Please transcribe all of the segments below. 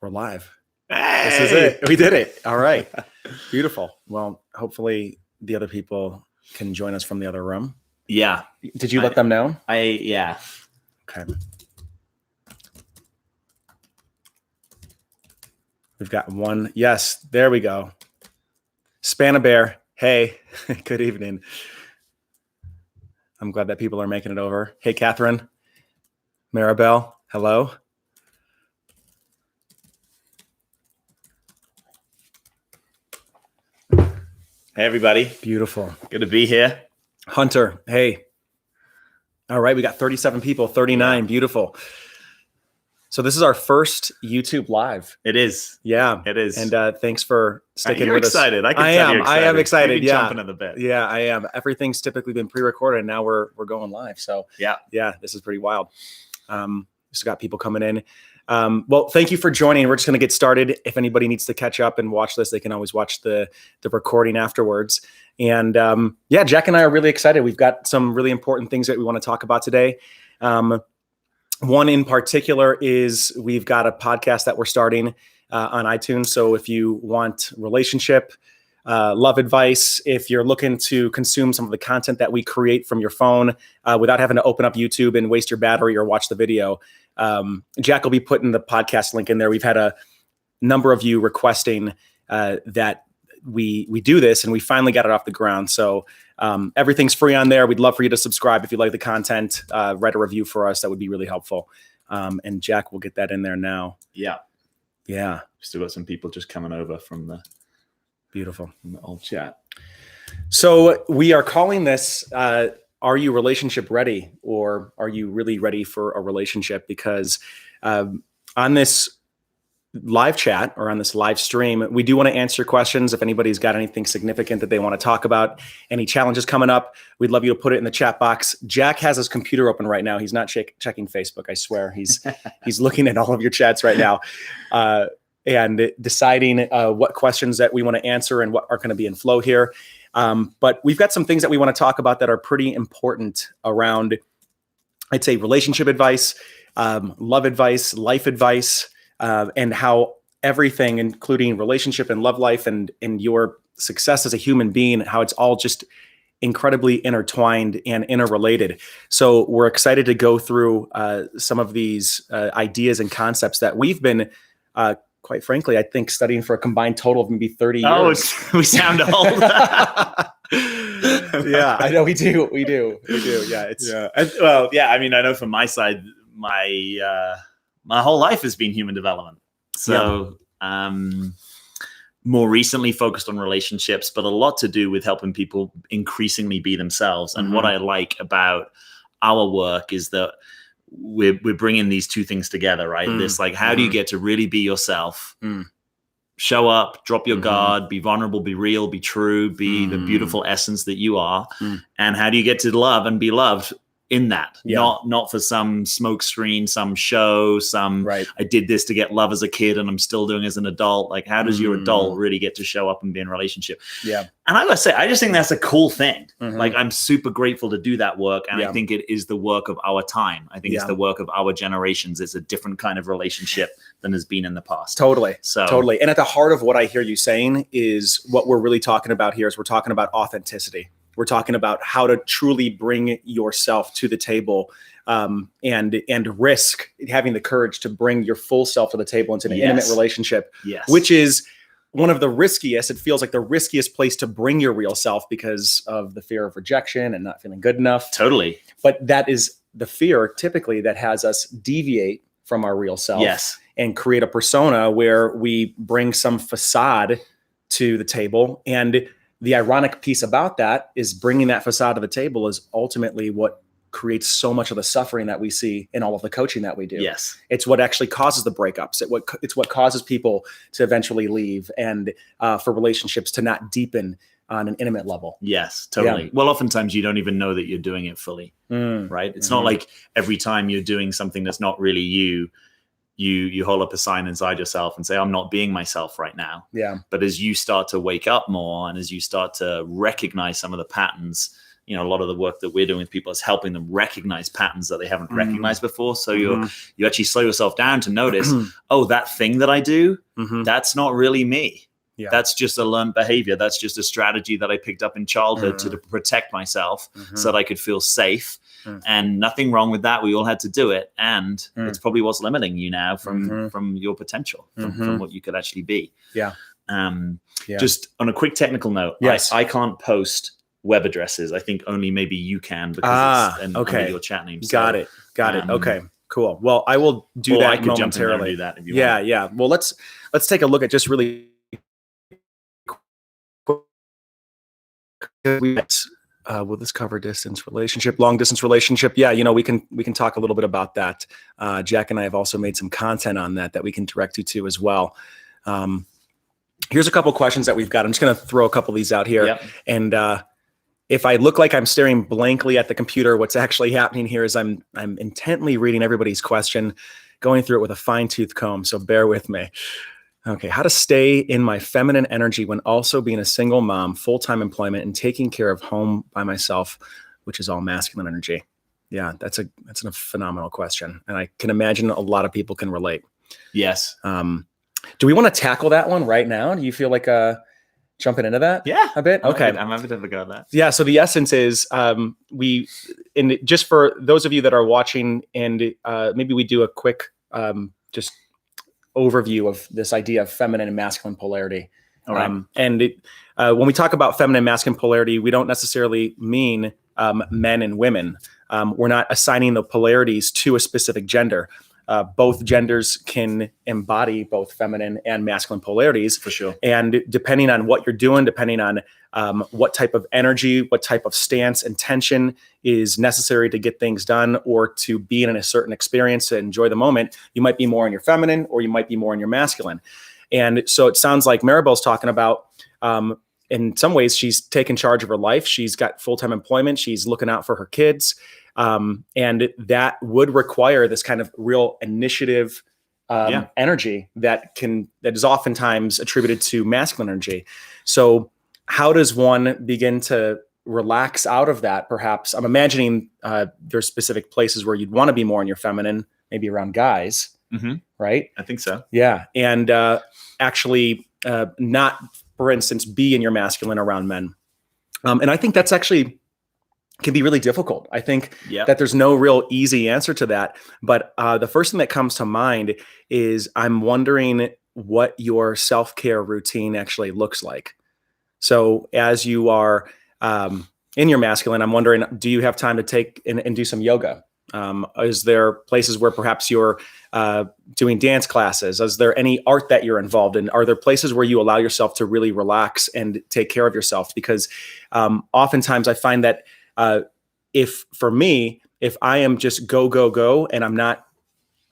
We're live. Hey! This is it. We did it. All right. Beautiful. Well, hopefully the other people can join us from the other room. Yeah. Did you let them know? Yeah. Okay. We've got one. Yes, there we go. Span-A-Bear. Hey, good evening. I'm glad that people are making it over. Hey, Catherine. Maribel. Hello. Hey, everybody. Beautiful. Good to be here. Hunter. Hey. All right. We got 37 people, 39. Yeah. Beautiful. So this is our first YouTube live. It is. Yeah. It is. And thanks for sticking with excited. us. I can tell you're excited. I am excited. Yeah. Chomping at the bit. Yeah, I am. Everything's typically been pre-recorded and now we're going live. So yeah, this is pretty wild. Just got people coming in. Well, thank you for joining. We're just going to get started. If anybody needs to catch up and watch this, they can always watch the recording afterwards. And Jack and I are really excited. We've got some really important things that we want to talk about today. One in particular is we've got a podcast that we're starting on iTunes. So if you want relationship, love advice, if you're looking to consume some of the content that we create from your phone without having to open up YouTube and waste your battery or watch the video, Jack will be putting the podcast link in there. We've had a number of you requesting that we do this, and we finally got it off the ground. So everything's free on there. We'd love for you to subscribe if you like the content, write a review for us. That would be really helpful. And Jack will get that in there now. Yeah. Yeah. Still got some people just coming over from the beautiful from the old chat. So we are calling this, are you relationship ready, or are you really ready for a relationship? Because on this live chat or on this live stream, we do want to answer questions. If anybody's got anything significant that they want to talk about, any challenges coming up, we'd love you to put it in the chat box. Jack has his computer open right now. He's not checking Facebook. I swear he's looking at all of your chats right now and deciding what questions that we want to answer and what are going to be in flow here. But we've got some things that we want to talk about that are pretty important around, I'd say, relationship advice, love advice, life advice, and how everything, including relationship and love life and your success as a human being, how it's all just incredibly intertwined and interrelated. So we're excited to go through some of these ideas and concepts that we've been, quite frankly, I think studying for a combined total of maybe 30 years. Oh, we sound old. Yeah, I know we do. Yeah, I mean, I know from my side, my whole life has been human development. So more recently focused on relationships, but a lot to do with helping people increasingly be themselves. And what I like about our work is that we're bringing these two things together, right? This, like, how do you get to really be yourself, show up, drop your guard, be vulnerable, be real, be true, be the beautiful essence that you are. And how do you get to love and be loved in that, not for some smoke screen, some show, I did this to get love as a kid and I'm still doing as an adult. Like, how does your adult really get to show up and be in a relationship? Yeah. And I gotta say, I just think that's a cool thing. Like, I'm super grateful to do that work. And I think it is the work of our time. I think it's the work of our generations. It's a different kind of relationship than has been in the past. Totally. And at the heart of what I hear you saying is what we're really talking about here is we're talking about authenticity. We're talking about how to truly bring yourself to the table and risk having the courage to bring your full self to the table into an intimate relationship, which is one of the riskiest. It feels like the riskiest place to bring your real self because of the fear of rejection and not feeling good enough. Totally. But that is the fear typically that has us deviate from our real self and create a persona where we bring some facade to the table. And the ironic piece about that is bringing that facade to the table is ultimately what creates so much of the suffering that we see in all of the coaching that we do. Yes. It's what actually causes the breakups. It's what causes people to eventually leave and for relationships to not deepen on an intimate level. Yes, totally. Yeah. Well, oftentimes you don't even know that you're doing it fully, right? It's not like every time you're doing something that's not really you hold up a sign inside yourself and say, I'm not being myself right now. Yeah. But as you start to wake up more and as you start to recognize some of the patterns a lot of the work that we're doing with people is helping them recognize patterns that they haven't recognized before. So you actually slow yourself down to notice, oh, that thing that I do, that's not really me. Yeah. That's just a learned behavior. That's just a strategy that I picked up in childhood to protect myself so that I could feel safe. And nothing wrong with that. We all had to do it. And it's probably what's limiting you now from your potential, from what you could actually be. Yeah. Just on a quick technical note, yes. I can't post web addresses. I think only maybe you can because it's under your chat name. So, Got it. Okay, cool. Well, I will do that. I could jump in there and do that if you want. Yeah. Well, let's take a look at just really will this cover distance relationship, long distance relationship? Yeah, we can talk a little bit about that. Jack and I have also made some content on that we can direct you to as well. Here's a couple questions that we've got. I'm just going to throw a couple of these out here. Yep. And if I look like I'm staring blankly at the computer, what's actually happening here is I'm intently reading everybody's question, going through it with a fine-tooth comb. So bear with me. Okay, how to stay in my feminine energy when also being a single mom, full-time employment, and taking care of home by myself, which is all masculine energy. Yeah, that's a phenomenal question, and I can imagine a lot of people can relate. Yes. Do we want to tackle that one right now? Do you feel like jumping into that? Yeah, a bit. Okay, I'm happy to have a go at that. Yeah. So the essence is just for those of you that are watching, and maybe we do a quick just overview of this idea of feminine and masculine polarity. All right. When we talk about feminine and masculine polarity, we don't necessarily mean men and women. We're not assigning the polarities to a specific gender. Both genders can embody both feminine and masculine polarities. For sure. And depending on what you're doing, depending on what type of energy, what type of stance and tension is necessary to get things done or to be in a certain experience to enjoy the moment, you might be more in your feminine or you might be more in your masculine. And so it sounds like Maribel's talking about, in some ways, she's taken charge of her life. She's got full-time employment. She's looking out for her kids. And that would require this kind of real initiative energy that is oftentimes attributed to masculine energy. So how does one begin to relax out of that? Perhaps I'm imagining there's specific places where you'd want to be more in your feminine, maybe around guys, right? I think so. Yeah. And actually not, for instance, be in your masculine around men. And I think that's actually can be really difficult. I think that there's no real easy answer to that. But the first thing that comes to mind is I'm wondering what your self-care routine actually looks like. So as you are in your masculine, I'm wondering, do you have time to take and do some yoga? Is there places where perhaps you're doing dance classes? Is there any art that you're involved in? Are there places where you allow yourself to really relax and take care of yourself? Because oftentimes I find that if I am just go, and I'm not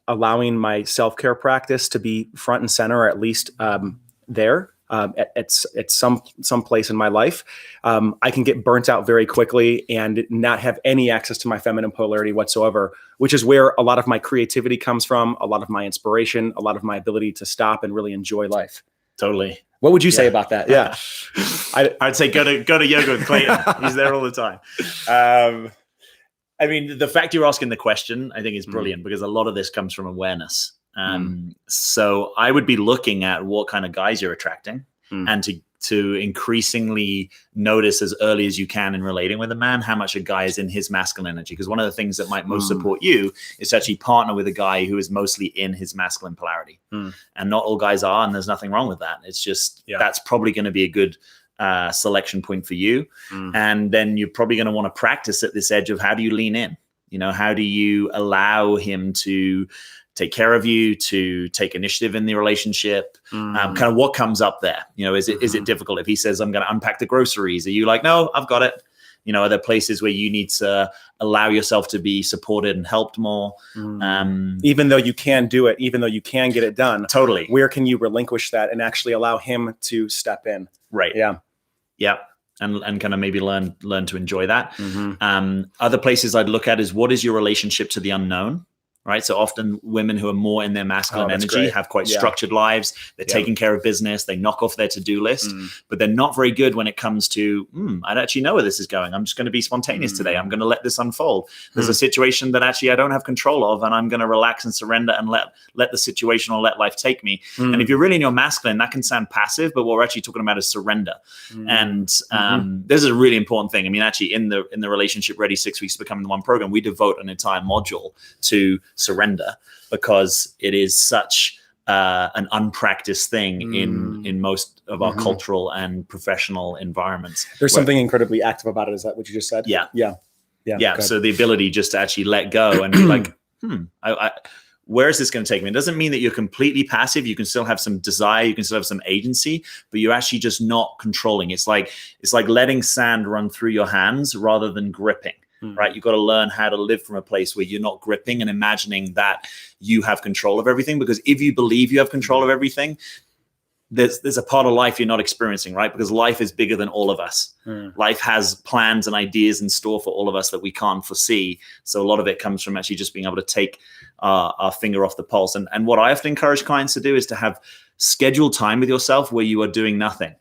allowing my self-care practice to be front and center, or at least there at some place in my life, I can get burnt out very quickly and not have any access to my feminine polarity whatsoever, which is where a lot of my creativity comes from, a lot of my inspiration, a lot of my ability to stop and really enjoy life. Totally. What would you say about that? Yeah. I'd say go to yoga with Clayton. He's there all the time. I mean, the fact you're asking the question, I think is brilliant because a lot of this comes from awareness. So I would be looking at what kind of guys you're attracting and to increasingly notice as early as you can in relating with a man, how much a guy is in his masculine energy. Because one of the things that might most support you is to actually partner with a guy who is mostly in his masculine polarity. And not all guys are, and there's nothing wrong with that. It's just, that's probably going to be a good selection point for you. And then you're probably going to want to practice at this edge of how do you lean in? How do you allow him to take care of you, to take initiative in the relationship? Kind of what comes up there? Is it difficult if he says, I'm going to unpack the groceries? Are you like, no, I've got it? Are there places where you need to allow yourself to be supported and helped more? Even though you can do it, even though you can get it done. Totally. Where can you relinquish that and actually allow him to step in? Right. Yeah. Yeah. And kind of maybe learn to enjoy that. Other places I'd look at is, what is your relationship to the unknown? right? So often women who are more in their masculine energy great. have quite structured lives. They're taking care of business. They knock off their to-do list, but they're not very good when it comes to, I don't actually know where this is going. I'm just going to be spontaneous today. I'm going to let this unfold. There's a situation that actually I don't have control of, and I'm going to relax and surrender and let the situation or let life take me. And if you're really in your masculine, that can sound passive, but what we're actually talking about is surrender. And this is a really important thing. I mean, actually in the Relationship Ready 6 Weeks to Becoming the One program, we devote an entire module to surrender, because it is such an unpracticed thing in most of our cultural and professional environments. There's something incredibly active about it. Is that what you just said? Yeah. So the ability just to actually let go and be like, where is this going to take me? It doesn't mean that you're completely passive. You can still have some desire. You can still have some agency, but you're actually just not controlling. It's like letting sand run through your hands rather than gripping. Right? You've got to learn how to live from a place where you're not gripping and imagining that you have control of everything. Because if you believe you have control of everything, there's a part of life you're not experiencing, right? Because life is bigger than all of us. Life has plans and ideas in store for all of us that we can't foresee. So a lot of it comes from actually just being able to take our finger off the pulse. And what I often encourage clients to do is to have scheduled time with yourself where you are doing nothing.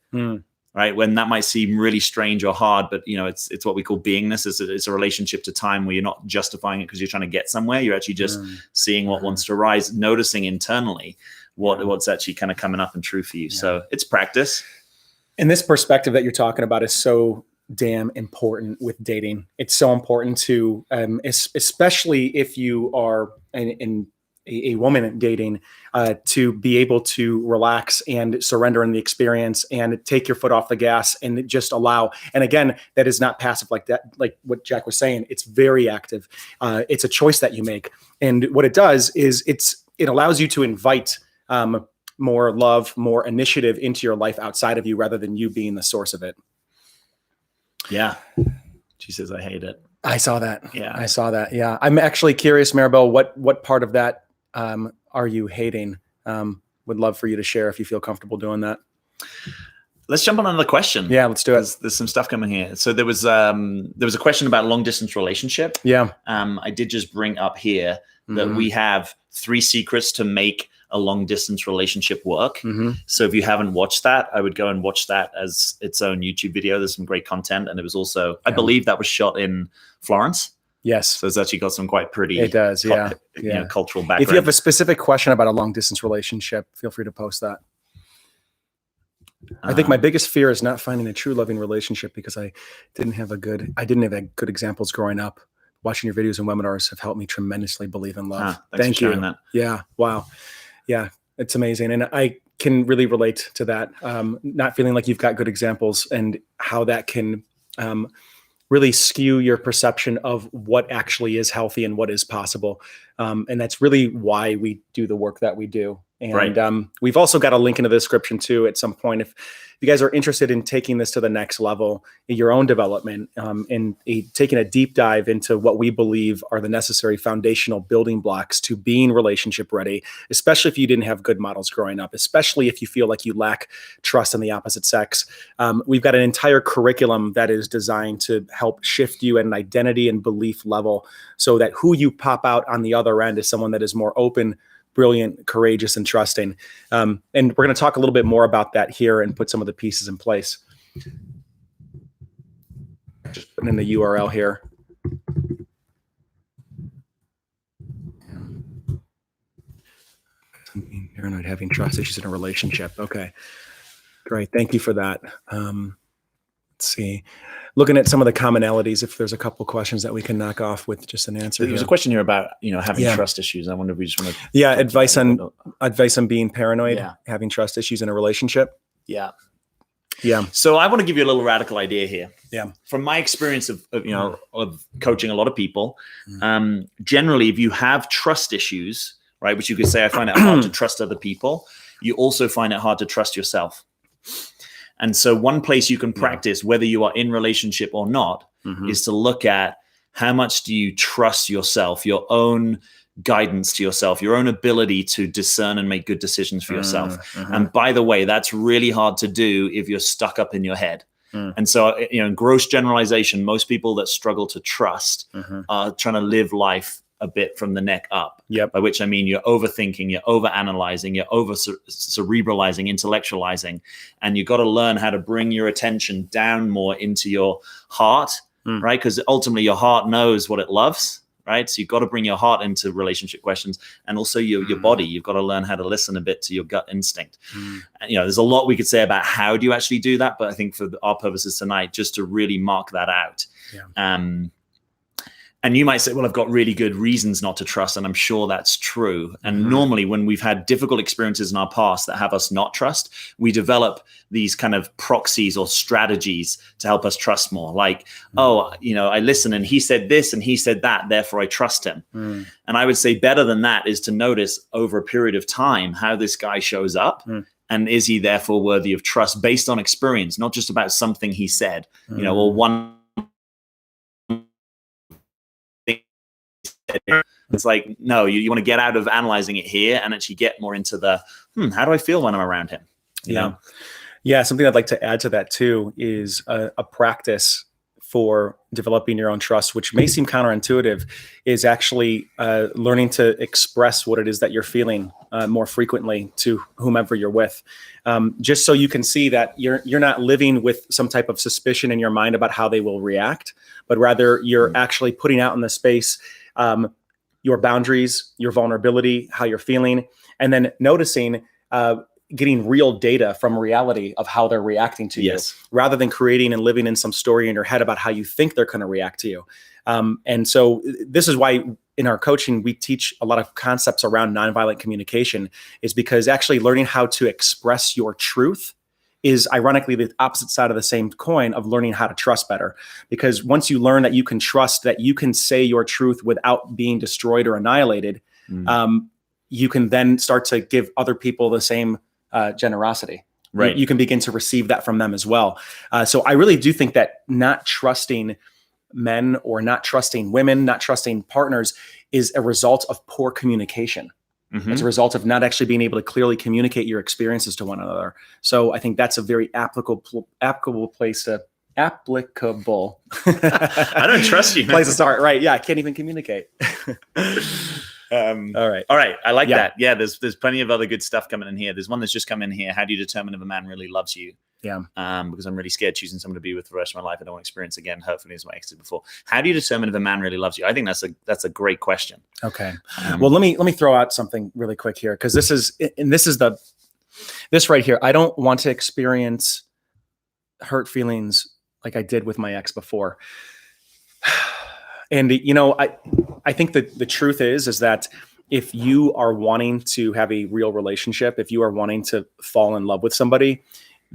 Right? When that might seem really strange or hard, but it's what we call beingness. It's a relationship to time where you're not justifying it because you're trying to get somewhere. You're actually just seeing what wants to rise, noticing internally what's actually kind of coming up and true for you. So it's practice. And this perspective that you're talking about is so damn important with dating. It's so important to, especially if you are in a woman dating, to be able to relax and surrender in the experience and take your foot off the gas and just allow. And again, that is not passive like that, like what Jack was saying. It's very active. It's a choice that you make. And what it does is it allows you to invite more love, more initiative into your life outside of you rather than you being the source of it. Yeah. She says, I hate it. I saw that. Yeah. I saw that. Yeah. I'm actually curious, Maribel, what part of that are you hating? Would love for you to share if you feel comfortable doing that. Let's jump on another question. Yeah, let's do it. There's some stuff coming here. So there was a question about long distance relationship. Yeah. I did just bring up here that we have 3 secrets to make a long distance relationship work. So if you haven't watched that, I would go and watch that as its own YouTube video. There's some great content. And it was also, I believe that was shot in Florence. Yes. So it's actually got some quite pretty, it does. cultural background. If you have a specific question about a long distance relationship, feel free to post that. I think my biggest fear is not finding a true loving relationship because I didn't have good examples growing up. Watching your videos and webinars have helped me tremendously believe in love. Thank you. That. Yeah. Wow. Yeah. It's amazing. And I can really relate to that. Not feeling like you've got good examples and how that can really skew your perception of what actually is healthy and what is possible. And that's really why we do the work that we do. And we've also got a link in the description too at some point. If you guys are interested in taking this to the next level in your own development, and taking a deep dive into what we believe are the necessary foundational building blocks to being relationship ready, especially if you didn't have good models growing up, especially if you feel like you lack trust in the opposite sex. We've got an entire curriculum that is designed to help shift you at an identity and belief level so that who you pop out on the other end is someone that is more open, brilliant, courageous, and trusting. And we're going to talk a little bit more about that here and put some of the pieces in place. Just putting in the URL here. Paranoid, having trust issues in a relationship. Okay, great. Thank you for that. Let's see. Looking at some of the commonalities, if there's a couple questions that we can knock off with just an answer. There's a question here about, having trust issues. I wonder if we just want to. Yeah. Advice on being paranoid, having trust issues in a relationship. Yeah. Yeah. So I want to give you a little radical idea here. Yeah. From my experience of coaching a lot of people, generally, if you have trust issues, right, which you could say, I find it hard to trust other people, you also find it hard to trust yourself. And so one place you can practice, whether you are in relationship or not, is to look at how much do you trust yourself, your own guidance to yourself, your own ability to discern and make good decisions for yourself. And by the way, that's really hard to do if you're stuck up in your head. And so, in gross generalization, most people that struggle to trust are trying to live life a bit from the neck up. Yep. By which I mean you're overthinking, you're overanalyzing, you're over cerebralizing, intellectualizing, and you've got to learn how to bring your attention down more into your heart, right? Because ultimately your heart knows what it loves, right? So you've got to bring your heart into relationship questions, and also your body. You've got to learn how to listen a bit to your gut instinct. And, you know, there's a lot we could say about how do you actually do that, but I think for our purposes tonight, just to really mark that out. And you might say, well, I've got really good reasons not to trust. And I'm sure that's true. And normally when we've had difficult experiences in our past that have us not trust, we develop these kind of proxies or strategies to help us trust more. Like, oh, you know, I listen and he said this and he said that, therefore I trust him. And I would say better than that is to notice over a period of time how this guy shows up. And is he therefore worthy of trust based on experience, not just about something he said, you know, or one. It's like, no, you want to get out of analyzing it here and actually get more into the, how do I feel when I'm around him? You know? Yeah. Something I'd like to add to that too is a practice for developing your own trust, which may seem counterintuitive, is actually learning to express what it is that you're feeling more frequently to whomever you're with. Just so you can see that you're not living with some type of suspicion in your mind about how they will react, but rather you're actually putting out in the space your boundaries, your vulnerability, how you're feeling, and then noticing, getting real data from reality of how they're reacting to you, rather than creating and living in some story in your head about how you think they're going to react to you. And so this is why in our coaching, we teach a lot of concepts around nonviolent communication, is because actually learning how to express your truth is ironically the opposite side of the same coin of learning how to trust better. Because once you learn that you can trust that you can say your truth without being destroyed or annihilated, you can then start to give other people the same generosity. Right. You can begin to receive that from them as well. So I really do think that not trusting men or not trusting women, not trusting partners is a result of poor communication. It's a result of not actually being able to clearly communicate your experiences to one another. So I think that's a very applicable place to applicable. I don't trust you. Place to start. Right. Yeah. I can't even communicate. All right. I like that. Yeah. There's plenty of other good stuff coming in here. There's one that's just come in here. How do you determine if a man really loves you? Yeah. Because I'm really scared choosing someone to be with for the rest of my life. I don't want to experience again. Hopefully, as my ex did before. How do you determine if a man really loves you? I think that's a great question. Okay. Well, let me throw out something really quick here, because this right here. I don't want to experience hurt feelings like I did with my ex before. And you know, I think that the truth is that if you are wanting to have a real relationship, if you are wanting to fall in love with somebody,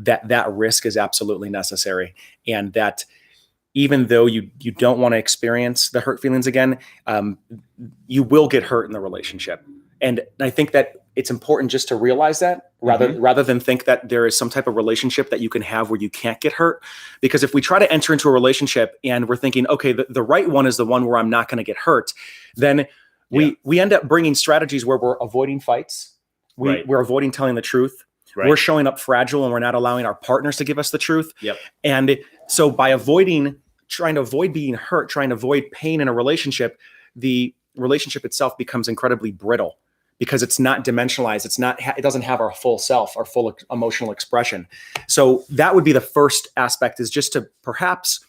that risk is absolutely necessary. And that even though you don't want to experience the hurt feelings again, you will get hurt in the relationship. And I think that it's important just to realize that rather than think that there is some type of relationship that you can have where you can't get hurt. Because if we try to enter into a relationship and we're thinking, okay, the right one is the one where I'm not going to get hurt, then we end up bringing strategies where we're avoiding fights. We're avoiding telling the truth. We're showing up fragile and we're not allowing our partners to give us the truth. And so by trying to avoid being hurt, trying to avoid pain in a relationship, the relationship itself becomes incredibly brittle because it's not dimensionalized. It doesn't have our full self, our full emotional expression. So that would be the first aspect, is just to perhaps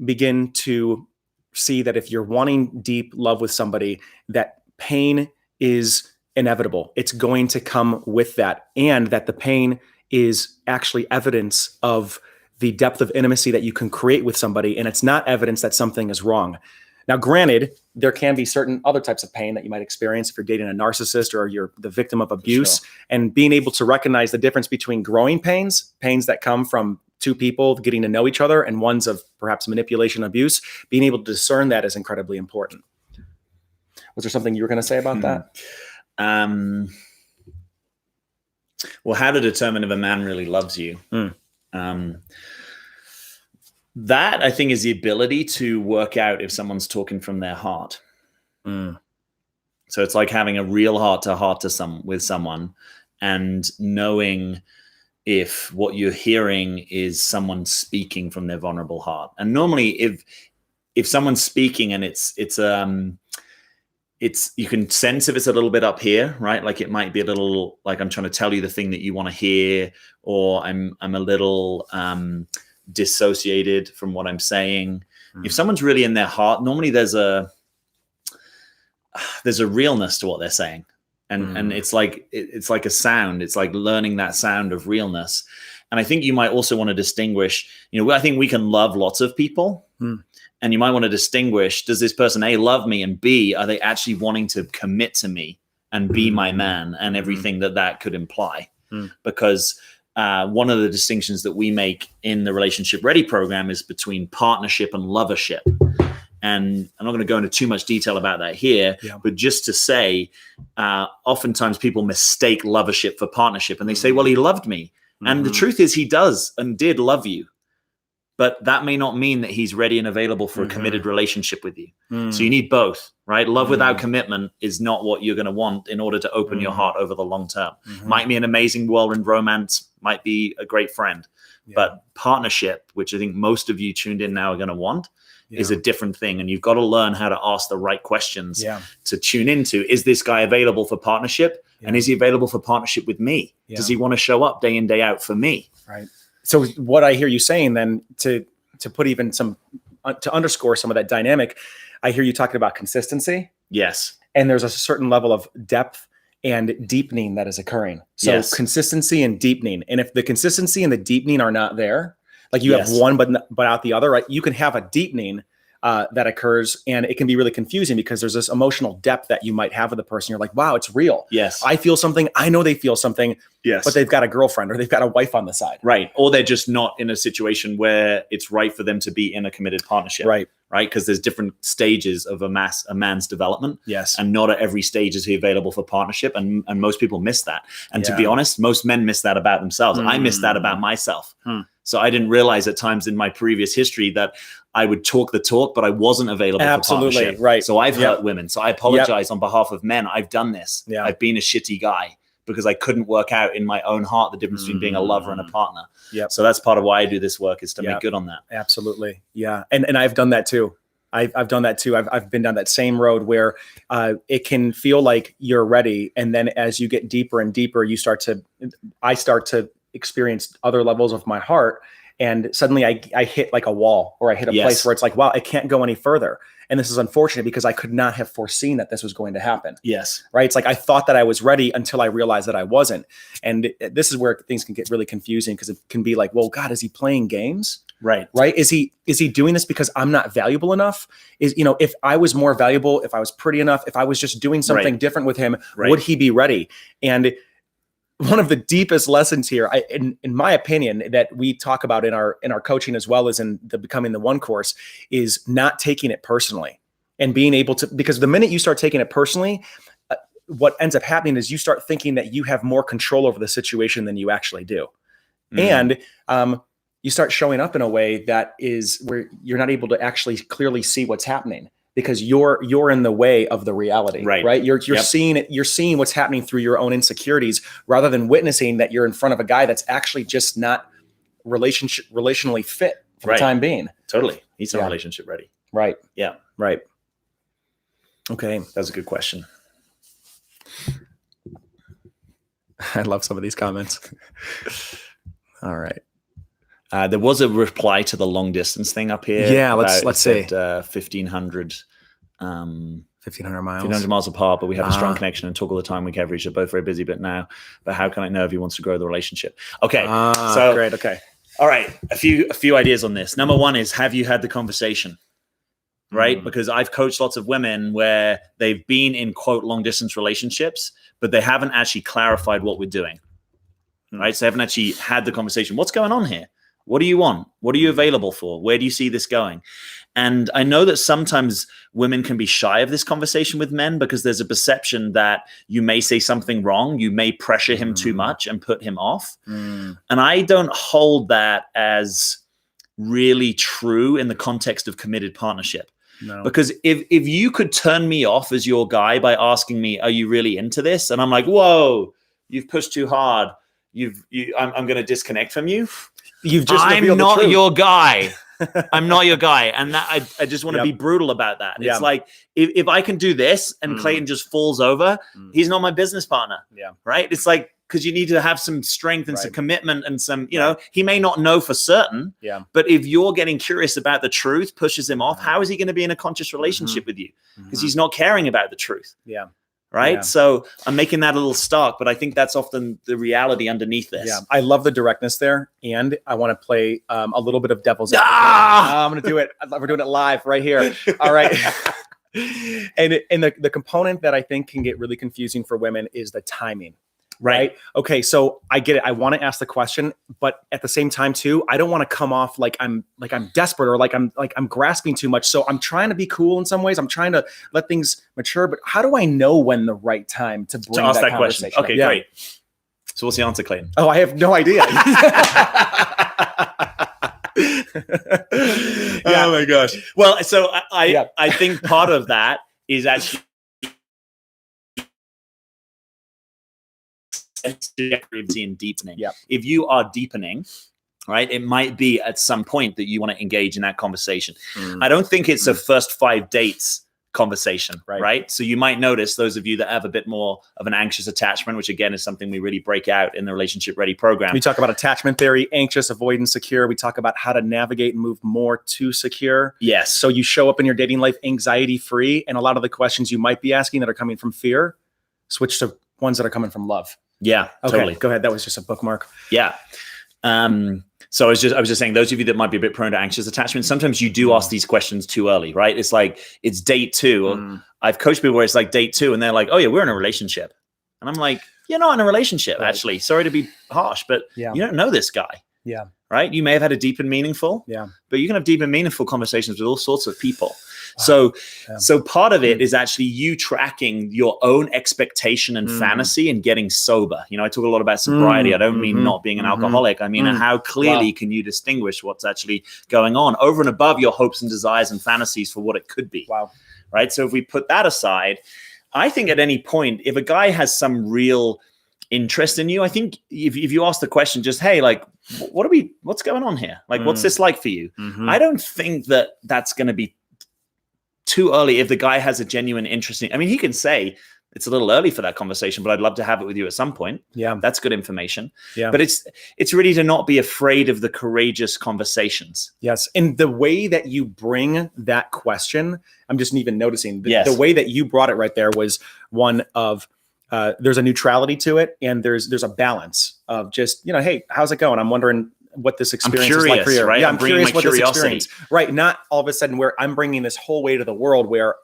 begin to see that if you're wanting deep love with somebody, that pain is inevitable. It's going to come with that, and that the pain is actually evidence of the depth of intimacy that you can create with somebody, and it's not evidence that something is wrong. Now, granted, there can be certain other types of pain that you might experience if you're dating a narcissist or you're the victim of abuse, and being able to recognize the difference between growing pains that come from two people getting to know each other, and ones of perhaps manipulation, abuse, being able to discern that is incredibly important. Was there something you were going to say about that? Well, how to determine if a man really loves you. That, I think, is the ability to work out if someone's talking from their heart. So it's like having a real heart-to-heart with someone and knowing if what you're hearing is someone speaking from their vulnerable heart. And normally if someone's speaking and it's you can sense if it's a little bit up here, right? Like it might be a little like I'm trying to tell you the thing that you want to hear, or I'm a little dissociated from what I'm saying. If someone's really in their heart, normally there's a realness to what they're saying. And it's like a sound. It's like learning that sound of realness. And I think you might also want to distinguish, I think we can love lots of people. And you might want to distinguish, does this person A, love me, and B, are they actually wanting to commit to me and be my man, and everything that could imply? Because one of the distinctions that we make in the Relationship Ready program is between partnership and lovership. And I'm not going to go into too much detail about that here, but just to say, oftentimes people mistake lovership for partnership, and they say, well, he loved me. And the truth is he does and did love you. But that may not mean that he's ready and available for a committed relationship with you. So you need both, right? Love without commitment is not what you're going to want in order to open your heart over the long term. Might be an amazing whirlwind romance, might be a great friend. But partnership, which I think most of you tuned in now are going to want, is a different thing. And you've got to learn how to ask the right questions to tune into. Is this guy available for partnership? And is he available for partnership with me? Does he want to show up day in, day out for me? Right. So what I hear you saying then, to put even some, to underscore some of that dynamic, I hear you talking about consistency. Yes. And there's a certain level of depth and deepening that is occurring. So consistency and deepening. And if the consistency and the deepening are not there, like you have one, but out the other, right? You can have a deepening that occurs, and it can be really confusing because there's this emotional depth that you might have with the person. You're like, wow, it's real. Yes. I feel something. I know they feel something. Yes. But they've got a girlfriend or they've got a wife on the side. Right. Or they're just not in a situation where it's right for them to be in a committed partnership. Right. Right. Because there's different stages of a man's development. Yes. And not at every stage is he available for partnership. And most people miss that. And to be honest, most men miss that about themselves. I miss that about myself. So I didn't realize at times in my previous history that I would talk the talk, but I wasn't available for partnership. Right. So I've hurt women. So I apologize on behalf of men. I've done this. I've been a shitty guy because I couldn't work out in my own heart the difference between being a lover and a partner. So that's part of why I do this work, is to make good on that. Absolutely. Yeah. And I've done that too. I've done that too. I've been down that same road where it can feel like you're ready. And then as you get deeper and deeper, I start to experience other levels of my heart. And suddenly I hit like a wall, or I hit a place where it's like, wow, I can't go any further. And this is unfortunate because I could not have foreseen that this was going to happen. Yes. Right. It's like I thought that I was ready until I realized that I wasn't. And this is where things can get really confusing, because it can be like, well, God, is he playing games? Right. Right. Is he doing this because I'm not valuable enough? If I was more valuable, if I was pretty enough, if I was just doing something different with him, would he be ready? And one of the deepest lessons here, in my opinion, that we talk about in our coaching as well as in the Becoming the One course, is not taking it personally and being able to, because the minute you start taking it personally, what ends up happening is you start thinking that you have more control over the situation than you actually do. And you start showing up in a way that is where you're not able to actually clearly see what's happening, because you're in the way of the reality, right? You're seeing it. You're seeing what's happening through your own insecurities, rather than witnessing that you're in front of a guy that's actually just not relationally fit for the time being. Totally. He's not relationship ready. Right. Yeah. Right. Okay. That was a good question. I love some of these comments. All right. There was a reply to the long distance thing up here. Yeah, let's say 1,500 miles. 1,500 miles apart, but we have a strong connection and talk all the time. We cover each other, both very busy, but how can I know if he wants to grow the relationship? Okay. So great. Okay. All right. A few ideas on this. Number one is, have you had the conversation? Right? Because I've coached lots of women where they've been in quote long distance relationships, but they haven't actually clarified what we're doing. Right? So they haven't actually had the conversation. What's going on here? What do you want? What are you available for? Where do you see this going? And I know that sometimes women can be shy of this conversation with men because there's a perception that you may say something wrong. You may pressure him too much and put him off. And I don't hold that as really true in the context of committed partnership. No. Because if you could turn me off as your guy by asking me, are you really into this? And I'm like, whoa, you've pushed too hard. I'm going to disconnect from you. You've just I'm not your guy. I'm not your guy. And that I just want to be brutal about that. It's like, if I can do this and Clayton just falls over, he's not my business partner. Yeah. Right. It's like, because you need to have some strength and some commitment and some, you know, he may not know for certain, but if you're getting curious about the truth, pushes him off, how is he going to be in a conscious relationship with you? Because he's not caring about the truth. Yeah. Right. Yeah. So I'm making that a little stark, but I think that's often the reality underneath this. Yeah. I love the directness there. And I want to play a little bit of devil's advocate. I'm going to do it. We're doing it live right here. All right. And the component that I think can get really confusing for women is the timing. Right. Okay. So I get it. I want to ask the question, but at the same time too, I don't want to come off like I'm desperate or like I'm grasping too much. So I'm trying to be cool in some ways. I'm trying to let things mature, but how do I know when the right time to bring ask that conversation question? Okay, great. So what's the answer, Clayton? Oh, I have no idea. Oh my gosh. Well, so I think part of that is actually in deepening. If you are deepening, right, it might be at some point that you want to engage in that conversation. I don't think it's a first 5 dates conversation, right? So you might notice, those of you that have a bit more of an anxious attachment, which again is something we really break out in the Relationship Ready program. We talk about attachment theory, anxious, avoidant, secure. We talk about how to navigate and move more to secure. Yes. So you show up in your dating life anxiety free, and a lot of the questions you might be asking that are coming from fear, switch to ones that are coming from love. Yeah, okay, totally. Go ahead. That was just a bookmark. Yeah. So I was just saying, those of you that might be a bit prone to anxious attachment, sometimes you do ask these questions too early, right? It's like, it's date 2. I've coached people where it's like date 2 and they're like, oh yeah, we're in a relationship. And I'm like, you're not in a relationship, actually. Sorry to be harsh, but you don't know this guy. Yeah. Right? You may have had a deep and meaningful, but you can have deep and meaningful conversations with all sorts of people. So part of it is actually you tracking your own expectation and fantasy and getting sober. You know, I talk a lot about sobriety. I don't mean not being an alcoholic. I mean, how clearly can you distinguish what's actually going on over and above your hopes and desires and fantasies for what it could be. Wow. Right? So if we put that aside, I think at any point, if a guy has some real interest in you, I think if you ask the question, just, hey, like, what's going on here? Like, what's this like for you? I don't think that that's going to be too early if the guy has a genuine interest in. I mean, he can say it's a little early for that conversation, but I'd love to have it with you at some point. Yeah, that's good information. Yeah, but it's really to not be afraid of the courageous conversations. Yes, and the way that you bring that question, I'm just even noticing the way that you brought it right there was one of there's a neutrality to it, and there's a balance of just, you know, hey, how's it going? I'm wondering what this experience is like for you. Right? Yeah, I'm curious what this experience. Right, not all of a sudden where I'm bringing this whole way to the world where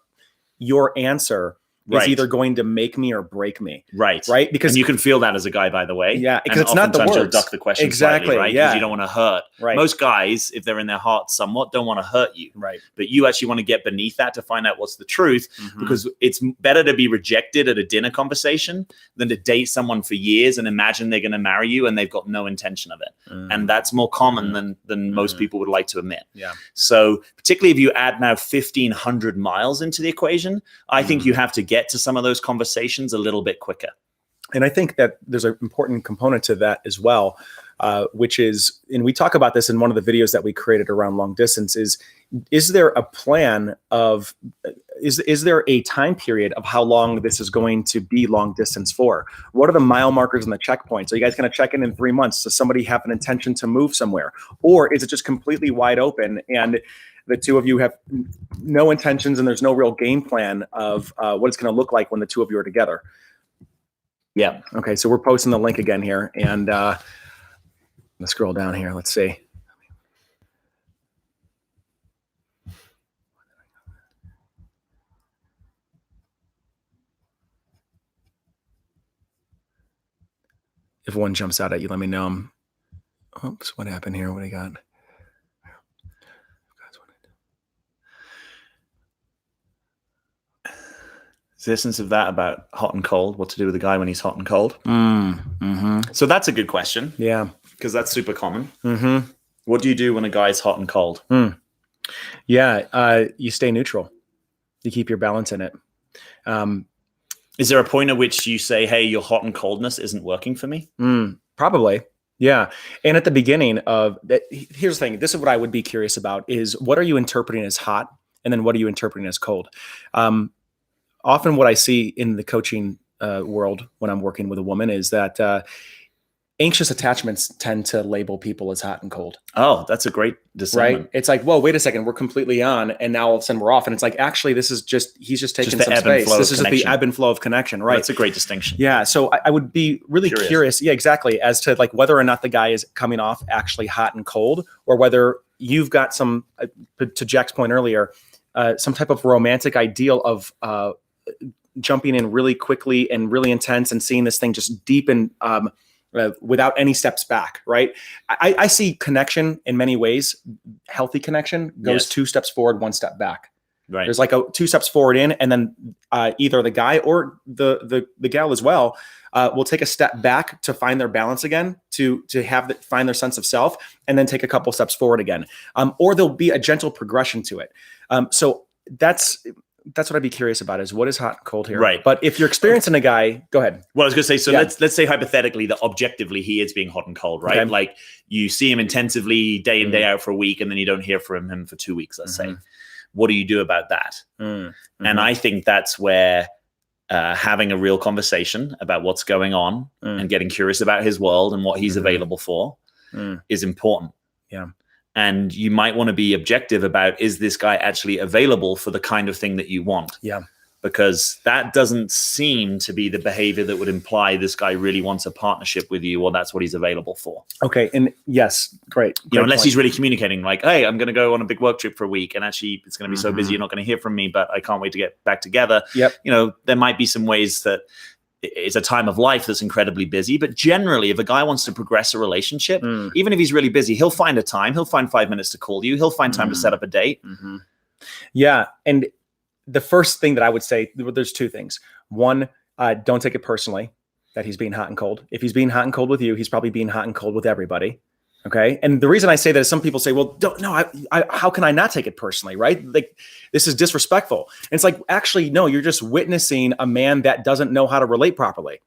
your answer is either going to make me or break me. Right. Because you can feel that as a guy, by the way. Yeah, because it's not the words. You'll duck the question slightly, right? Because you don't want to hurt. Right. Most guys, if they're in their heart somewhat, don't want to hurt you. Right. But you actually want to get beneath that to find out what's the truth, because it's better to be rejected at a dinner conversation than to date someone for years and imagine they're going to marry you and they've got no intention of it. And that's more common than most people would like to admit. Yeah. So particularly if you add now 1,500 miles into the equation, I think you have to get to some of those conversations a little bit quicker. And I think that there's an important component to that as well, which is, and we talk about this in one of the videos that we created around long distance, is there a plan of, is there a time period of how long this is going to be long distance for? What are the mile markers and the checkpoints? Are you guys going to check in 3 months? Does somebody have an intention to move somewhere? Or is it just completely wide open and the two of you have no intentions and there's no real game plan of what it's going to look like when the two of you are together? Yeah. Okay. So we're posting the link again here, and let's scroll down here. Let's see. If one jumps out at you, let me know. Oops, what happened here? What do you got? The essence of that about hot and cold, what to do with a guy when he's hot and cold. So that's a good question. Yeah. Because that's super common. What do you do when a guy's hot and cold? Yeah. You stay neutral. You keep your balance in it. Is there a point at which you say, hey, your hot and coldness isn't working for me? Probably. Yeah. And at the beginning of that, here's the thing. This is what I would be curious about is what are you interpreting as hot? And then what are you interpreting as cold? Um, Often what I see in the coaching world when I'm working with a woman is that anxious attachments tend to label people as hot and cold. Oh, that's a great Right. discernment. It's like, whoa, wait a second. We're completely on. And now all of a sudden we're off. And it's like, actually, this is just, he's just taking the some ebb and space. flow This of is just the connection. ebb and flow of connection. Right. That's a great distinction. Yeah. So I would be really curious. Yeah, exactly. As to like whether or not the guy is coming off actually hot and cold, or whether you've got some, to Jack's point earlier, some type of romantic ideal of jumping in really quickly and really intense and seeing this thing just deepen without any steps back. Right. I see connection in many ways. Healthy connection goes 2 steps forward, 1 step back. Right. There's like 2 steps forward in, and then either the guy or the gal as well will take a step back to find their balance again, to find their sense of self, and then take a couple steps forward again. Or there'll be a gentle progression to it. So that's what I'd be curious about is what is hot and cold here. Right. But if you're experiencing a guy, go ahead. Well, I was going to say, so Yeah. let's say hypothetically that objectively he is being hot and cold, right? Okay. Like you see him intensively day in, day out for a week, and then you don't hear from him for 2 weeks, let's say. What do you do about that? And I think that's where having a real conversation about what's going on and getting curious about his world and what he's available for is important. Yeah. And you might want to be objective about, is this guy actually available for the kind of thing that you want? Yeah. Because that doesn't seem to be the behavior that would imply this guy really wants a partnership with you, or that's what he's available for. Okay. And yes, great. You know, unless point. he's really communicating like, hey, I'm going to go on a big work trip for a week, and actually it's going to be so busy, you're not going to hear from me, but I can't wait to get back together. Yep. You know, there might be some ways that it's a time of life that's incredibly busy, but generally if a guy wants to progress a relationship, even if he's really busy, he'll find a time, he'll find 5 minutes to call you, he'll find time to set up a date. Yeah. And the first thing that I would say, there's 2 things. One, don't take it personally that he's being hot and cold. If he's being hot and cold with you, he's probably being hot and cold with everybody. Okay. And the reason I say that is some people say, well, how can I not take it personally? Right. Like this is disrespectful. And it's like, actually, no, you're just witnessing a man that doesn't know how to relate properly.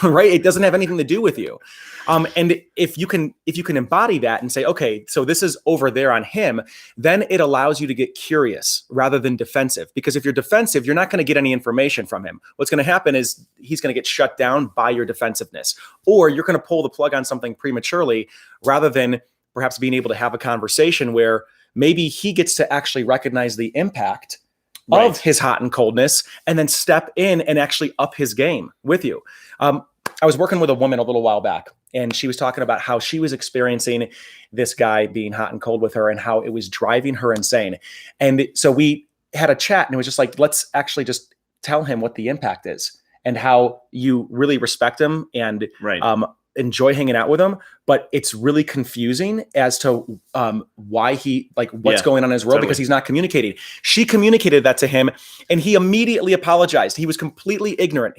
Right. It doesn't have anything to do with you. And if you can embody that and say, okay, so this is over there on him, then it allows you to get curious rather than defensive. Because if you're defensive, you're not going to get any information from him. What's going to happen is he's going to get shut down by your defensiveness, or you're going to pull the plug on something prematurely rather than perhaps being able to have a conversation where maybe he gets to actually recognize the impact of his hot and coldness and then step in and actually up his game with you. I was working with a woman a little while back, and she was talking about how she was experiencing this guy being hot and cold with her and how it was driving her insane. And so we had a chat, and it was just like, let's actually just tell him what the impact is and how you really respect him and enjoy hanging out with him. But it's really confusing as to why he, like what's going on in his world, because he's not communicating. She communicated that to him, and he immediately apologized. He was completely ignorant.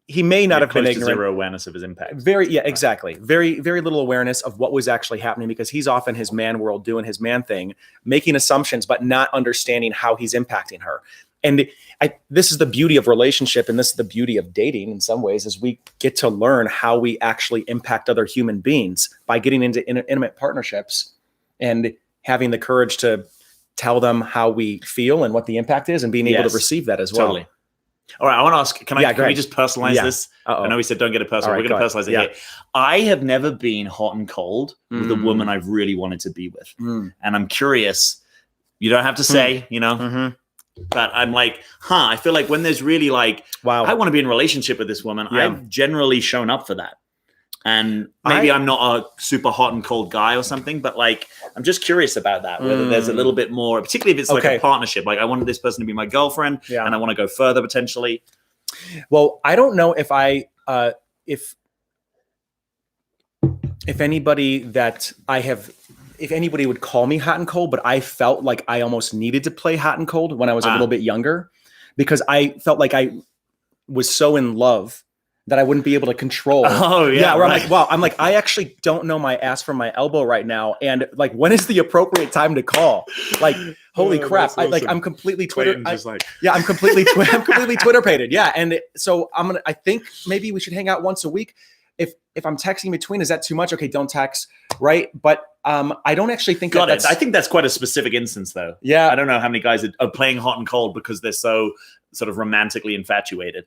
He may not have been ignorant. Zero awareness of his impact. Exactly. Very, very little awareness of what was actually happening, because he's off in his man world doing his man thing, making assumptions, but not understanding how he's impacting her. And this is the beauty of relationship, and this is the beauty of dating in some ways, is we get to learn how we actually impact other human beings by getting into intimate partnerships and having the courage to tell them how we feel and what the impact is, and being able to receive that as well. Totally. All right, I want to ask, can we just personalize this? I know we said don't get it personal. We're going to personalize it here. I have never been hot and cold with a woman I've really wanted to be with. And I'm curious, you don't have to say, you know, but I'm like, I feel like when there's really like, I want to be in a relationship with this woman, I've generally shown up for that. And maybe I'm not a super hot and cold guy or something, but like, I'm just curious about that, whether there's a little bit more, particularly if it's like a partnership. Like I wanted this person to be my girlfriend and I want to go further potentially. Well, I don't know if if anybody that I have, if anybody would call me hot and cold, but I felt like I almost needed to play hot and cold when I was a little bit younger, because I felt like I was so in love that I wouldn't be able to control. I'm like, I actually don't know my ass from my elbow right now. And like, when is the appropriate time to call? Like, holy crap. I'm completely Twitter. I'm completely Twitter pated. Yeah. And so I think maybe we should hang out once a week. if I'm texting between, is that too much? Okay, don't text, right? But I don't actually think Got that it. I think that's quite a specific instance, though. Yeah. I don't know how many guys are playing hot and cold because they're so sort of romantically infatuated.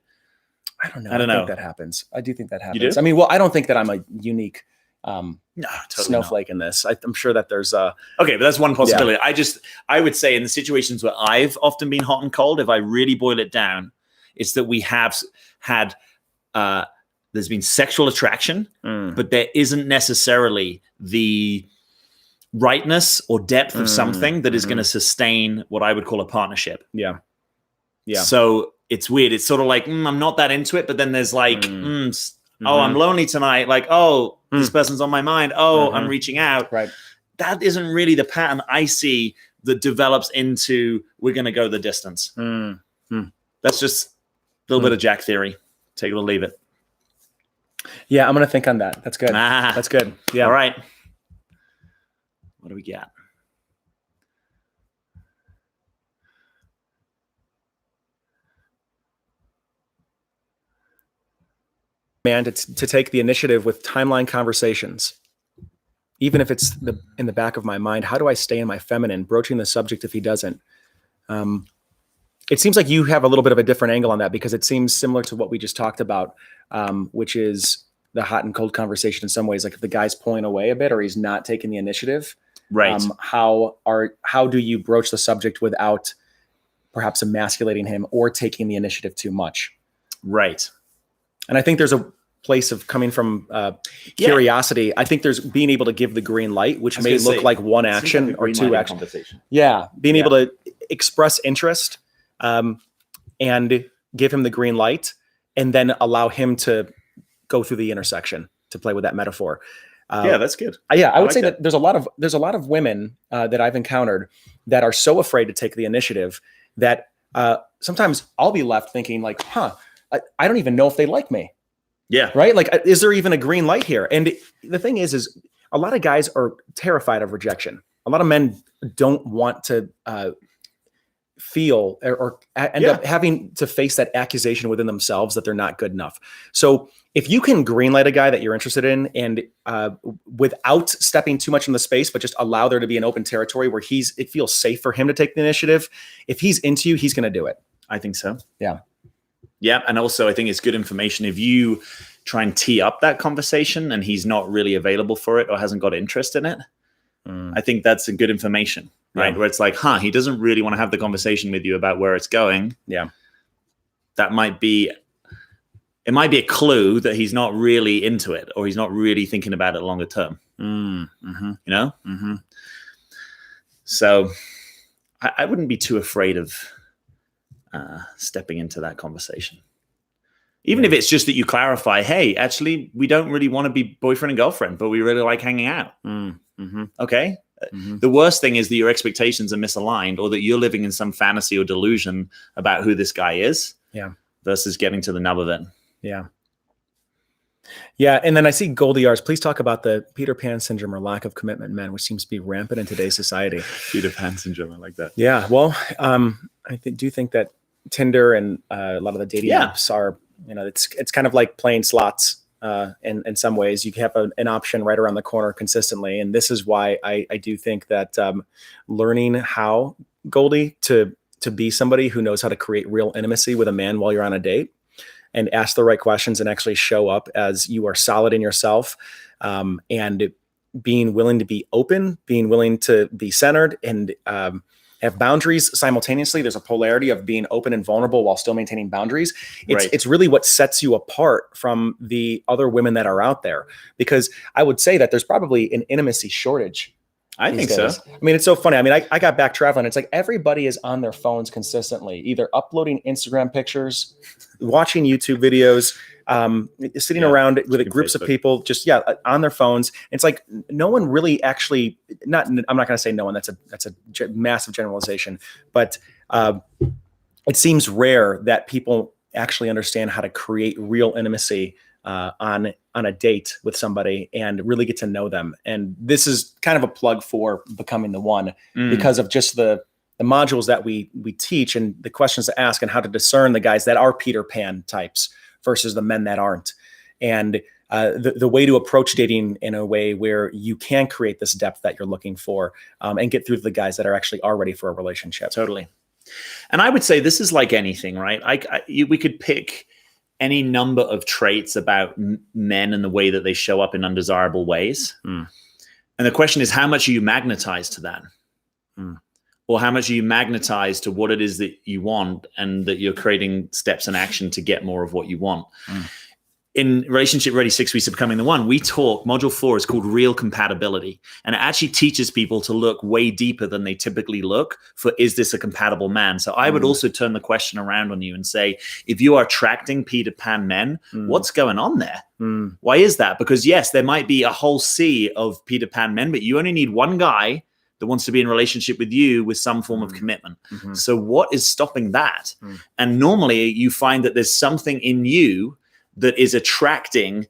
I don't know. I don't know. think that happens. I do think that happens. You do? I mean, well, I don't think that I'm a unique No, totally snowflake in this. I'm sure that there's okay, but that's one possibility. I would say in the situations where I've often been hot and cold, if I really boil it down, it's that we have had there's been sexual attraction, but there isn't necessarily the rightness or depth of something that is going to sustain what I would call a partnership. Yeah. So it's weird. It's sort of like, I'm not that into it, but then there's like, oh, I'm lonely tonight. Like, oh, this person's on my mind. Oh, I'm reaching out. Right. That isn't really the pattern I see that develops into we're going to go the distance. That's just a little bit of Jack theory. Take it or leave it. Yeah, I'm going to think on that. That's good. That's good. Yeah. All right. What do we got? Man, to take the initiative with timeline conversations, even if it's in the back of my mind. How do I stay in my feminine, broaching the subject if he doesn't? It seems like you have a little bit of a different angle on that, because it seems similar to what we just talked about, which is the hot and cold conversation in some ways. Like if the guy's pulling away a bit or he's not taking the initiative, right? How do you broach the subject without perhaps emasculating him or taking the initiative too much? Right. And I think there's a place of coming from curiosity. I think there's being able to give the green light, which may look like one action or two actions. Yeah. Being able to express interest and give him the green light, and then allow him to go through the intersection, to play with that metaphor. Yeah, that's good. I would say that there's a lot of women that I've encountered that are so afraid to take the initiative that sometimes I'll be left thinking like, I don't even know if they like me. Yeah. Right. Like, is there even a green light here? And the thing is a lot of guys are terrified of rejection. A lot of men don't want to feel or end up having to face that accusation within themselves that they're not good enough. So if you can greenlight a guy that you're interested in, and without stepping too much in the space, but just allow there to be an open territory where it feels safe for him to take the initiative. If he's into you, he's going to do it. I think so. Yeah. Yeah. And also I think it's good information if you try and tee up that conversation and he's not really available for it or hasn't got interest in it. I think that's a good information, right? Where it's like, he doesn't really want to have the conversation with you about where it's going. Yeah. That might be a clue that he's not really into it, or he's not really thinking about it longer term. You know? So I wouldn't be too afraid of stepping into that conversation. Even if it's just that you clarify, hey, actually, we don't really want to be boyfriend and girlfriend, but we really like hanging out. Okay. The worst thing is that your expectations are misaligned, or that you're living in some fantasy or delusion about who this guy is. Yeah. Versus getting to the nub of it. Yeah. Yeah. And then I see Goldie R's, please talk about the Peter Pan syndrome or lack of commitment in men, which seems to be rampant in today's society. Peter Pan syndrome. I like that. Yeah. Well, I do think that Tinder and a lot of the dating apps are, it's kind of like playing slots. In some ways, you have an option right around the corner consistently. And this is why I do think that learning how, Goldie, to be somebody who knows how to create real intimacy with a man while you're on a date, and ask the right questions and actually show up as you are solid in yourself, and being willing to be open, being willing to be centered, and have boundaries simultaneously. There's a polarity of being open and vulnerable while still maintaining boundaries. It's really what sets you apart from the other women that are out there, because I would say that there's probably an intimacy shortage. I think so. I mean, it's so funny. I mean, I got back traveling. It's like everybody is on their phones consistently, either uploading Instagram pictures, watching YouTube videos, sitting around with groups of people, just on their phones. It's like no one really actually. I'm not going to say no one. That's a massive generalization, but it seems rare that people actually understand how to create real intimacy on a date with somebody and really get to know them. And this is kind of a plug for Becoming the One, because of just the modules that we teach and the questions to ask and how to discern the guys that are Peter Pan types versus the men that aren't. And the way to approach dating in a way where you can create this depth that you're looking for, and get through to the guys that are ready for a relationship. Totally. And I would say this is like anything, right? We could pick any number of traits about men and the way that they show up in undesirable ways. And the question is, how much are you magnetized to that? Or how much are you magnetized to what it is that you want, and that you're creating steps and action to get more of what you want? In Relationship Ready 6 Weeks of Becoming the One, we talk, module 4 is called Real Compatibility. And it actually teaches people to look way deeper than they typically look for, is this a compatible man? So I would also turn the question around on you and say, if you are attracting Peter Pan men, what's going on there? Why is that? Because yes, there might be a whole sea of Peter Pan men, but you only need one guy that wants to be in a relationship with you with some form of commitment. So what is stopping that? And normally you find that there's something in you that is attracting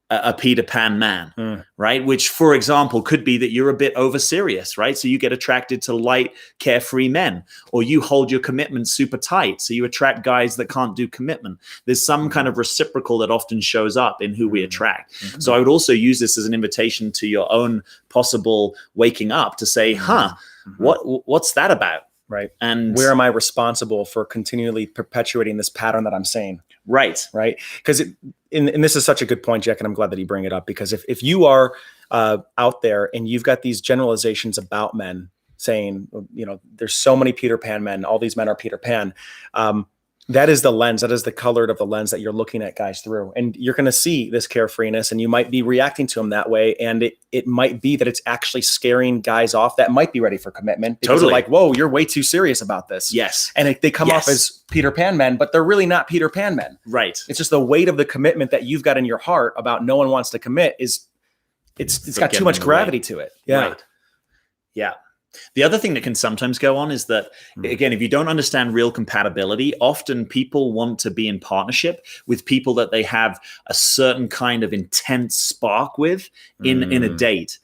a Peter Pan man, right? Which, for example, could be that you're a bit over serious, right? So you get attracted to light, carefree men, or you hold your commitment super tight. So you attract guys that can't do commitment. There's some kind of reciprocal that often shows up in who we attract. So I would also use this as an invitation to your own possible waking up to say, what's that about? Right. And where am I responsible for continually perpetuating this pattern that I'm saying? Right. Because and this is such a good point, Jack, and I'm glad that you bring it up, because if you are out there and you've got these generalizations about men saying, there's so many Peter Pan men, all these men are Peter Pan, that is the lens, that is the color of the lens that you're looking at guys through. And you're going to see this carefreeness, and you might be reacting to them that way. And it might be that it's actually scaring guys off that might be ready for commitment. Because they're like, whoa, you're way too serious about this. Yes. And they come off as Peter Pan men, but they're really not Peter Pan men. Right. It's just the weight of the commitment that you've got in your heart about no one wants to commit it's got too much gravity to it. Yeah. Right. Yeah. The other thing that can sometimes go on is that, again, if you don't understand real compatibility, often people want to be in partnership with people that they have a certain kind of intense spark with in a date.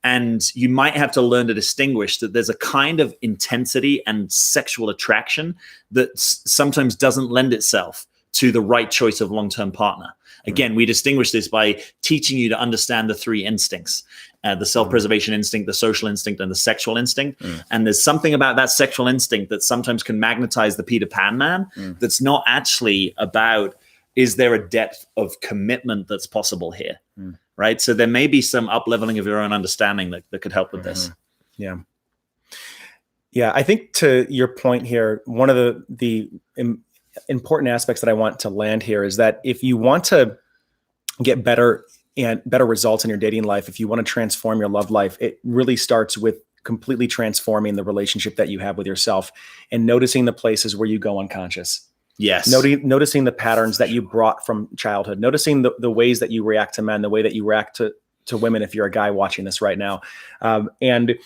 And you might have to learn to distinguish that there's a kind of intensity and sexual attraction that sometimes doesn't lend itself to the right choice of long-term partner. Again, we distinguish this by teaching you to understand the 3 instincts, the self-preservation instinct, the social instinct, and the sexual instinct. And there's something about that sexual instinct that sometimes can magnetize the Peter Pan man that's not actually about, is there a depth of commitment that's possible here, right? So there may be some up-leveling of your own understanding that could help with this. Yeah. Yeah, I think to your point here, one of the important aspects that I want to land here is that if you want to get better results in your dating life, if you want to transform your love life, it really starts with completely transforming the relationship that you have with yourself and noticing the places where you go unconscious. Yes. Noticing the patterns that you brought from childhood, noticing the ways that you react to men, the way that you react to women, if you're a guy watching this right now, and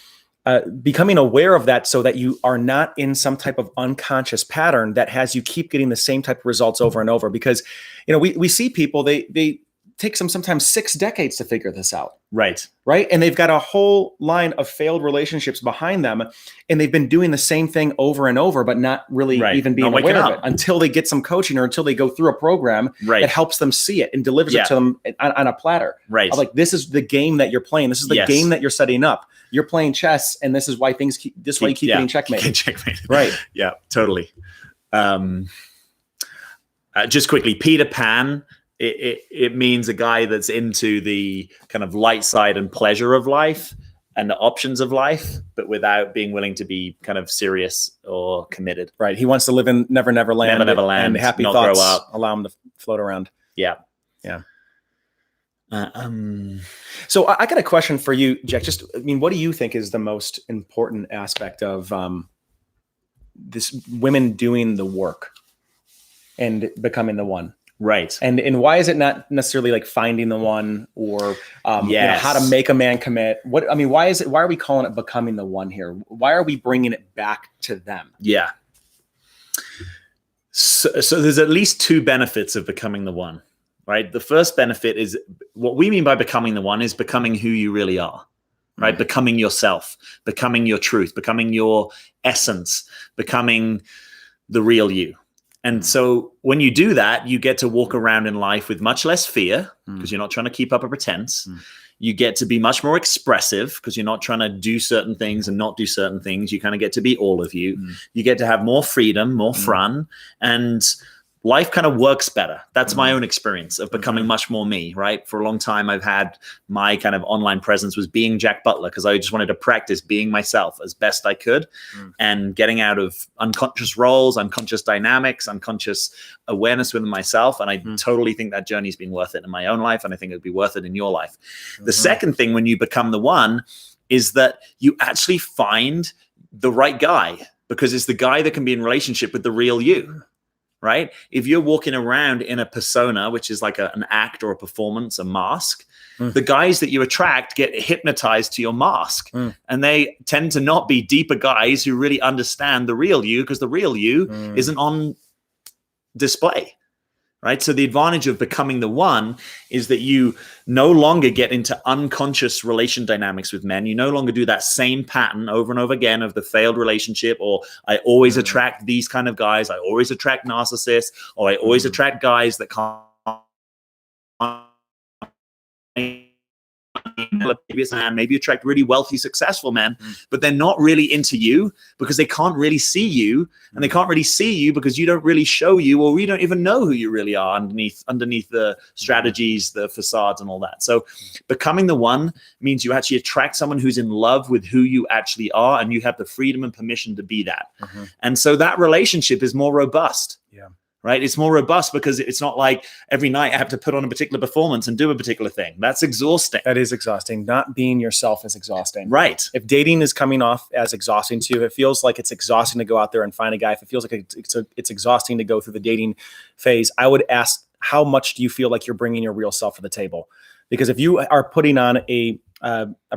becoming aware of that so that you are not in some type of unconscious pattern that has you keep getting the same type of results over and over. Because, we see people, they take sometimes 6 decades to figure this out. Right. And they've got a whole line of failed relationships behind them, and they've been doing the same thing over and over, but not really even being aware of it until they get some coaching or until they go through a program that helps them see it and delivers it to them on a platter. Right. Of like, this is the game that you're playing. This is the game that you're setting up. You're playing chess, and this is why you keep getting checkmated. Right. Yeah, totally. Just quickly, Peter Pan, it means a guy that's into the kind of light side and pleasure of life and the options of life, but without being willing to be kind of serious or committed. Right. He wants to live in Never Never Land. Never Never Land. And happy not thoughts grow up. Allow him to float around. Yeah. Yeah. So I got a question for you, Jack. What do you think is the most important aspect of this women doing the work and becoming the one? Right. And why is it not necessarily like finding the one or how to make a man commit? Why are we calling it becoming the one here? Why are we bringing it back to them? Yeah. So there's at least 2 benefits of becoming the one. Right. The first benefit is what we mean by becoming the one is becoming who you really are, right? Becoming yourself, becoming your truth, becoming your essence, becoming the real you. And so when you do that, you get to walk around in life with much less fear because you're not trying to keep up a pretense. You get to be much more expressive because you're not trying to do certain things and not do certain things. You kind of get to be all of you. You get to have more freedom, more fun, and life kind of works better. That's my own experience of becoming much more me, right? For a long time, I've had my kind of online presence was being Jack Butler because I just wanted to practice being myself as best I could and getting out of unconscious roles, unconscious dynamics, unconscious awareness within myself. And I totally think that journey's been worth it in my own life. And I think it'd be worth it in your life. The second thing when you become the one is that you actually find the right guy, because it's the guy that can be in relationship with the real you. Right? If you're walking around in a persona, which is like an act or a performance, a mask, the guys that you attract get hypnotized to your mask. And they tend to not be deeper guys who really understand the real you, because the real you isn't on display. Right? So the advantage of becoming the one is that you no longer get into unconscious relation dynamics with men. You no longer do that same pattern over and over again of the failed relationship, or I always attract these kind of guys. I always attract narcissists, or I always attract guys that can't. Maybe you attract really wealthy, successful men, but they're not really into you because they can't really see you, and they can't really see you because you don't really show you, or we don't even know who you really are underneath the strategies, the facades, and all that. So becoming the one means you actually attract someone who's in love with who you actually are, and you have the freedom and permission to be that. And so that relationship is more robust. Right? It's more robust because it's not like every night I have to put on a particular performance and do a particular thing. That's exhausting. That is exhausting. Not being yourself is exhausting. Right. If dating is coming off as exhausting to you, if it feels like it's exhausting to go out there and find a guy, if it feels like it's exhausting to go through the dating phase, I would ask, how much do you feel like you're bringing your real self to the table? Because if you are putting on a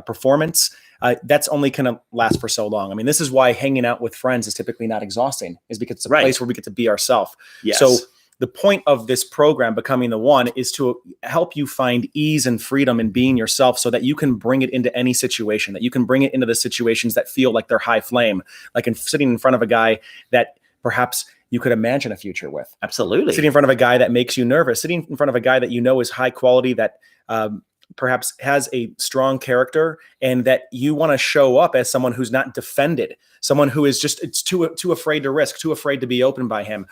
performance, that's only going to last for so long. I mean, this is why hanging out with friends is typically not exhausting, is because it's a place where we get to be ourselves. Yes. So the point of this program, Becoming the One, is to help you find ease and freedom in being yourself so that you can bring it into any situation, that you can bring it into the situations that feel like they're high flame, like sitting in front of a guy that perhaps you could imagine a future with. Absolutely. Sitting in front of a guy that makes you nervous, sitting in front of a guy that you know is high quality, that perhaps has a strong character, and that you want to show up as someone who's not defended, someone who is just, it's too afraid to risk, too afraid to be open by him,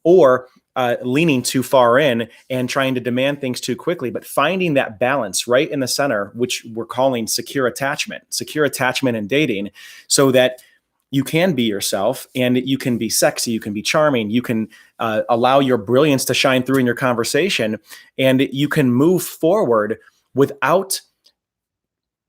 or leaning too far in and trying to demand things too quickly. But finding that balance right in the center, which we're calling secure attachment in dating, so that you can be yourself and you can be sexy, you can be charming, you can allow your brilliance to shine through in your conversation, and you can move forward without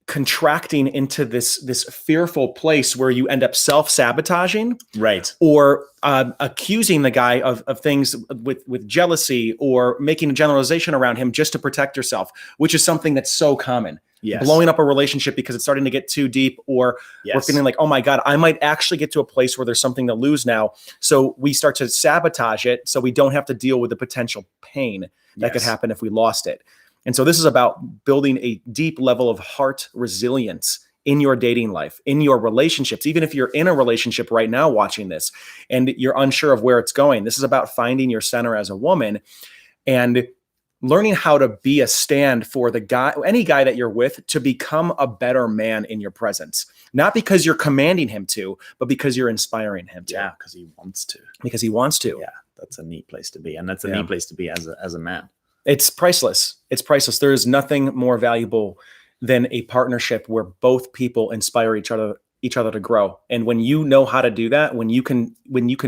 contracting into this fearful place where you end up self-sabotaging, right, or accusing the guy of things with jealousy, or making a generalization around him just to protect yourself, which is something that's so common. Yes. Blowing up a relationship because it's starting to get too deep, or we're feeling like, oh my God, I might actually get to a place where there's something to lose now. So we start to sabotage it so we don't have to deal with the potential pain that could happen if we lost it. And so this is about building a deep level of heart resilience in your dating life, in your relationships. Even if you're in a relationship right now watching this and you're unsure of where it's going, this is about finding your center as a woman and learning how to be a stand for the guy, any guy that you're with, to become a better man in your presence. Not because you're commanding him to, but because you're inspiring him to. Yeah, because he wants to. Because he wants to. Yeah, that's a neat place to be. And that's a neat place to be as a man. It's priceless. It's priceless. There is nothing more valuable than a partnership where both people inspire each other to grow. And when you know how to do that, when you can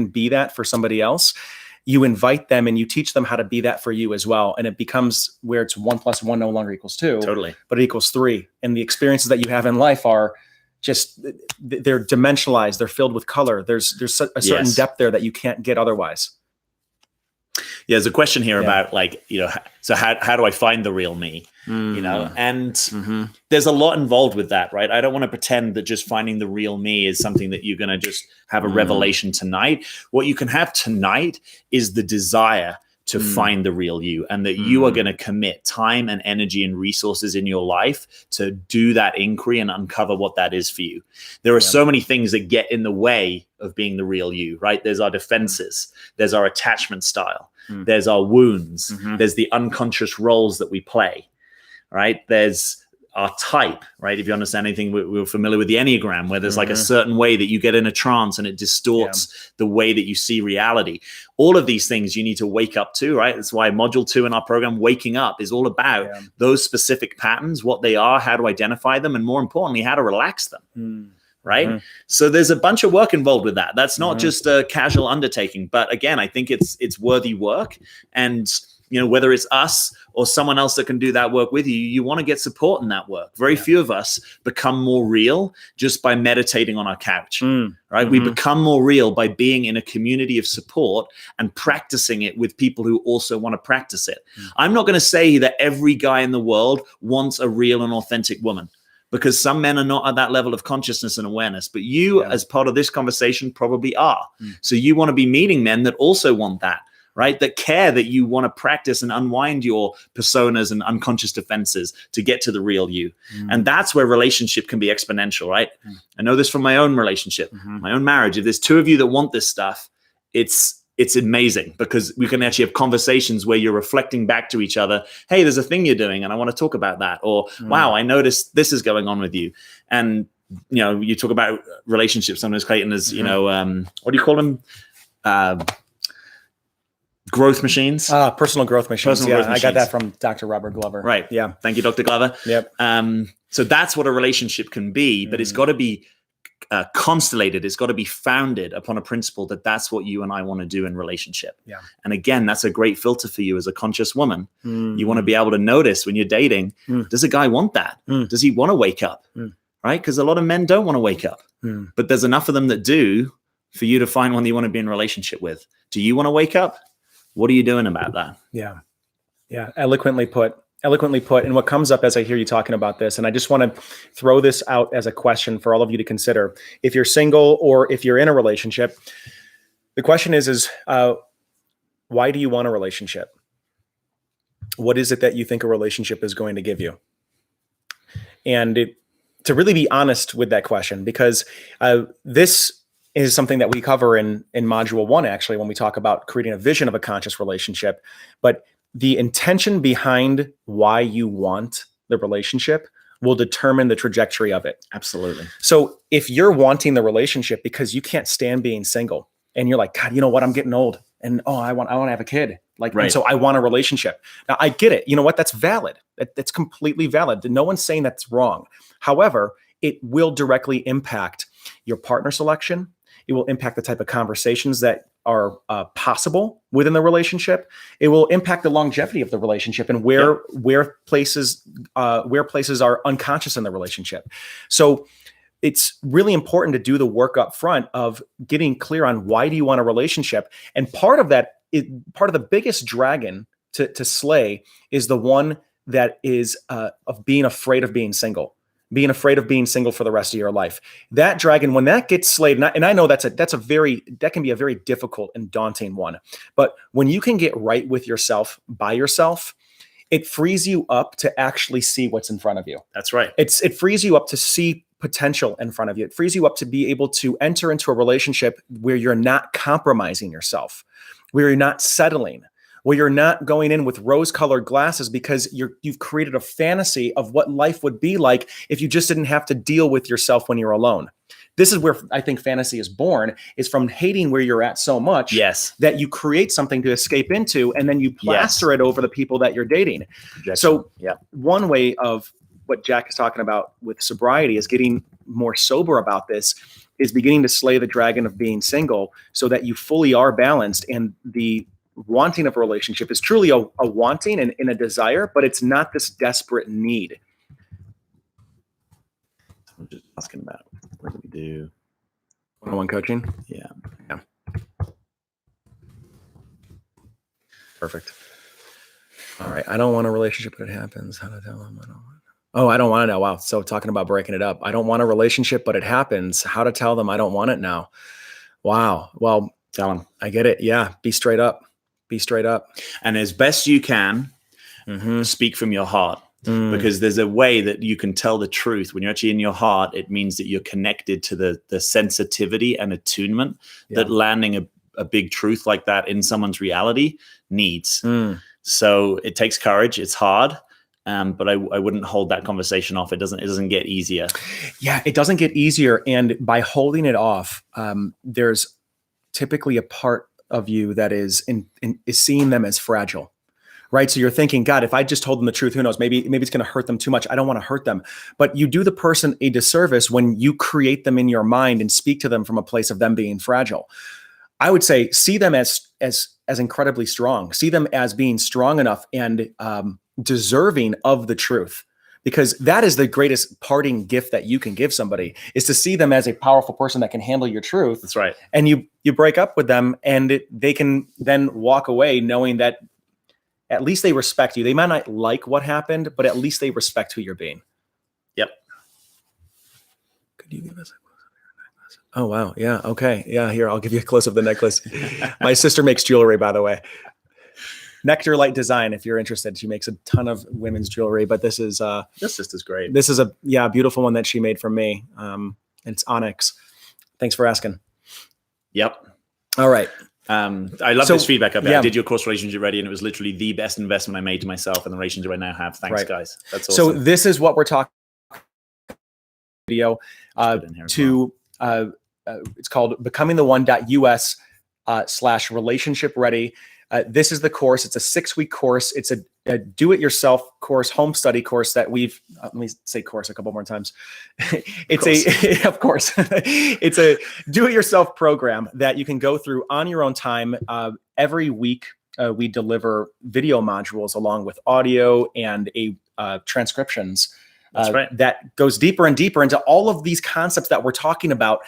be that for somebody else, you invite them and you teach them how to be that for you as well. And it becomes where it's 1 + 1 no longer equals 2. Totally. But it equals 3. And the experiences that you have in life are just, they're dimensionalized. They're filled with color. There's a certain depth there that you can't get otherwise. Yeah, there's a question here about, like, so how do I find the real me? And there's a lot involved with that, right? I don't want to pretend that just finding the real me is something that you're going to just have a revelation tonight. What you can have tonight is the desire to find the real you, and that you are going to commit time and energy and resources in your life to do that inquiry and uncover what that is for you. There are so many things that get in the way of being the real you, right? There's our defenses, there's our attachment style, there's our wounds, there's the unconscious roles that we play, right? There's our type, right? If you understand anything, we're familiar with the Enneagram, where there's like a certain way that you get in a trance and it distorts the way that you see reality. All of these things you need to wake up to, right? That's why module 2 in our program, Waking Up, is all about those specific patterns, what they are, how to identify them, and more importantly, how to relax them. Right? So there's a bunch of work involved with that. That's not just a casual undertaking, but again, I think it's worthy work. And you know, whether it's us or someone else that can do that work with you, you want to get support in that work. Very few of us become more real just by meditating on our couch, right? We become more real by being in a community of support and practicing it with people who also want to practice it. I'm not going to say that every guy in the world wants a real and authentic woman, because some men are not at that level of consciousness and awareness, but you as part of this conversation probably are. So you want to be meeting men that also want that, right? That care, that you want to practice and unwind your personas and unconscious defenses to get to the real you. And that's where relationship can be exponential, right? I know this from my own relationship, my own marriage. If there's two of you that want this stuff, it's amazing, because we can actually have conversations where you're reflecting back to each other. Hey, there's a thing you're doing and I want to talk about that. Or, wow, I noticed this is going on with you. And, you know, you talk about relationships sometimes, Clayton, as, you know, what do you call them? Growth machines. Personal growth machines. Personal growth I got that from Dr. Robert Glover. Right. Yeah. Thank you, Dr. Glover. Yep. So that's what a relationship can be, but it's got to be constellated. It's got to be founded upon a principle that that's what you and I want to do in relationship. Yeah. And again, that's a great filter for you as a conscious woman. You want to be able to notice when you're dating, does a guy want that? Does he want to wake up? Right? Because a lot of men don't want to wake up, but there's enough of them that do for you to find one that you want to be in a relationship with. Do you want to wake up? What are you doing about that? Yeah. Yeah. Eloquently put. And what comes up as I hear you talking about this, and I just want to throw this out as a question for all of you to consider. If you're single or if you're in a relationship, the question is why do you want a relationship? What is it that you think a relationship is going to give you? And to really be honest with that question, because this is something that we cover in module 1, actually, when we talk about creating a vision of a conscious relationship. But the intention behind why you want the relationship will determine the trajectory of it. Absolutely. So if you're wanting the relationship because you can't stand being single and you're like, God, you know what? I'm getting old and I want to have a kid. Like, and so I want a relationship. Now I get it. You know what? That's valid. That's completely valid. No one's saying that's wrong. However, it will directly impact your partner selection. It will impact the type of conversations that are possible within the relationship. It will impact the longevity of the relationship and where places are unconscious in the relationship. So it's really important to do the work up front of getting clear on why do you want a relationship. And part of that, part of the biggest dragon to slay is the one that is of being afraid of being single. Being afraid of being single for the rest of your life. That dragon, when that gets slayed, and I know that can be a very difficult and daunting one. But when you can get right with yourself, by yourself, it frees you up to actually see what's in front of you. That's right. It frees you up to see potential in front of you. It frees you up to be able to enter into a relationship where you're not compromising yourself, where you're not settling, where you're not going in with rose-colored glasses because you've created a fantasy of what life would be like if you just didn't have to deal with yourself when you're alone. This is where I think fantasy is born, is from hating where you're at so much that you create something to escape into, and then you plaster it over the people that you're dating. So one way of what Jack is talking about with sobriety is getting more sober about this, is beginning to slay the dragon of being single so that you fully are balanced, and the wanting of a relationship is truly a wanting and a desire, but it's not this desperate need. I'm just asking about what do we do? One-on-one coaching? Yeah. Perfect. All right. I don't want a relationship, but it happens. How to tell them I don't want it? Oh, I don't want it now. Wow. So talking about breaking it up. I don't want a relationship, but it happens. How to tell them I don't want it now. Wow. Well, tell them. I get it. Yeah. Be straight up. Be straight up. And as best you can, Mm-hmm. speak from your heart. Because there's a way that you can tell the truth. When you're actually in your heart, it means that you're connected to the sensitivity and attunement that landing a big truth like that in someone's reality needs. So it takes courage. It's hard. But I wouldn't hold that conversation off. It doesn't get easier. Yeah, it doesn't get easier. And by holding it off, there's typically a part of you that is seeing them as fragile. Right. So you're thinking, God, if I just told them the truth, who knows, maybe it's going to hurt them too much. I don't want to hurt them. But you do the person a disservice when you create them in your mind and speak to them from a place of them being fragile. I would say, see them as incredibly strong. See them as being strong enough and deserving of the truth, because that is the greatest parting gift that you can give somebody, is to see them as a powerful person that can handle your truth. That's right. And you break up with them, and they can then walk away knowing that at least they respect you. They might not like what happened, but at least they respect who you're being. Yep. Could you give us a close of your necklace? Oh, wow. Yeah. Okay. Yeah. Here, I'll give you a close of the necklace. My sister makes jewelry, by the way. Nectar Light Design, if you're interested. She makes a ton of women's jewelry, but this is your sister's great. This is a beautiful one that she made for me. And it's onyx. Thanks for asking. Yep. All right. I love this feedback. I did your course Relationship Ready, and it was literally the best investment I made to myself and the relationship I now have. Thanks, guys. That's awesome. So this is what we're talking video it's called becomingtheone.us/relationship ready. This is the course. It's a 6-week course. It's a do-it-yourself course, home study course that we've, let me say course a couple more times. It's of course, it's a do-it-yourself program that you can go through on your own time. Every week, we deliver video modules along with audio and transcriptions. That's right. That goes deeper and deeper into all of these concepts that we're talking about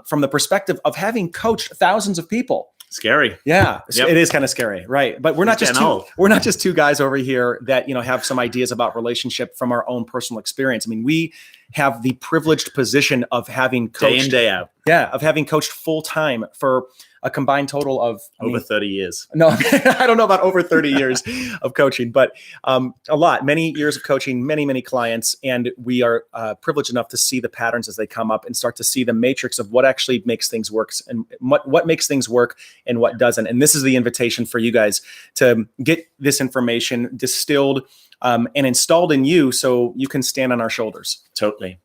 from the perspective of having coached thousands of people. Scary. Yeah, It is kind of scary, right? But we're not just two guys over here that have some ideas about relationship from our own personal experience. I mean, we have the privileged position of having coached day in, day out. Yeah, of having coached full time for a combined total of over 30 years. No, I don't know about over 30 years of coaching, but many years of coaching, many clients. And we are privileged enough to see the patterns as they come up and start to see the matrix of what actually makes things work and what makes things work and what doesn't. And this is the invitation for you guys to get this information distilled and installed in you so you can stand on our shoulders. Totally.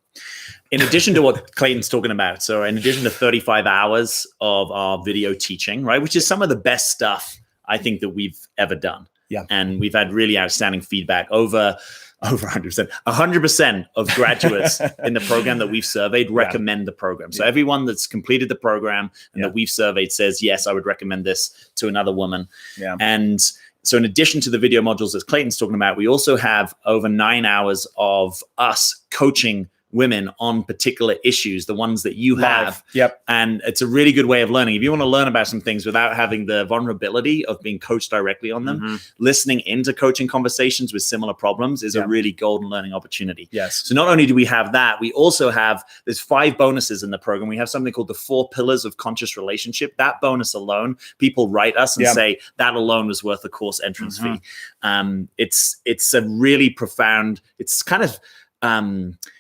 In addition to what Clayton's talking about, so in addition to 35 hours of our video teaching, right, which is some of the best stuff I think that we've ever done. Yeah. And we've had really outstanding feedback. Over 100% of graduates in the program that we've surveyed recommend the program. So everyone that's completed the program and that we've surveyed says, yes, I would recommend this to another woman. Yeah. And so in addition to the video modules that Clayton's talking about, we also have over 9 hours of us coaching women on particular issues, the ones that you have. Yep. And it's a really good way of learning. If you want to learn about some things without having the vulnerability of being coached directly on them, listening into coaching conversations with similar problems is a really golden learning opportunity. Yes. So not only do we have that, we also have, there's 5 bonuses in the program. We have something called the 4 pillars of conscious relationship. That bonus alone, people write us and say that alone was worth the course entrance fee. It's a really profound, it's kind of,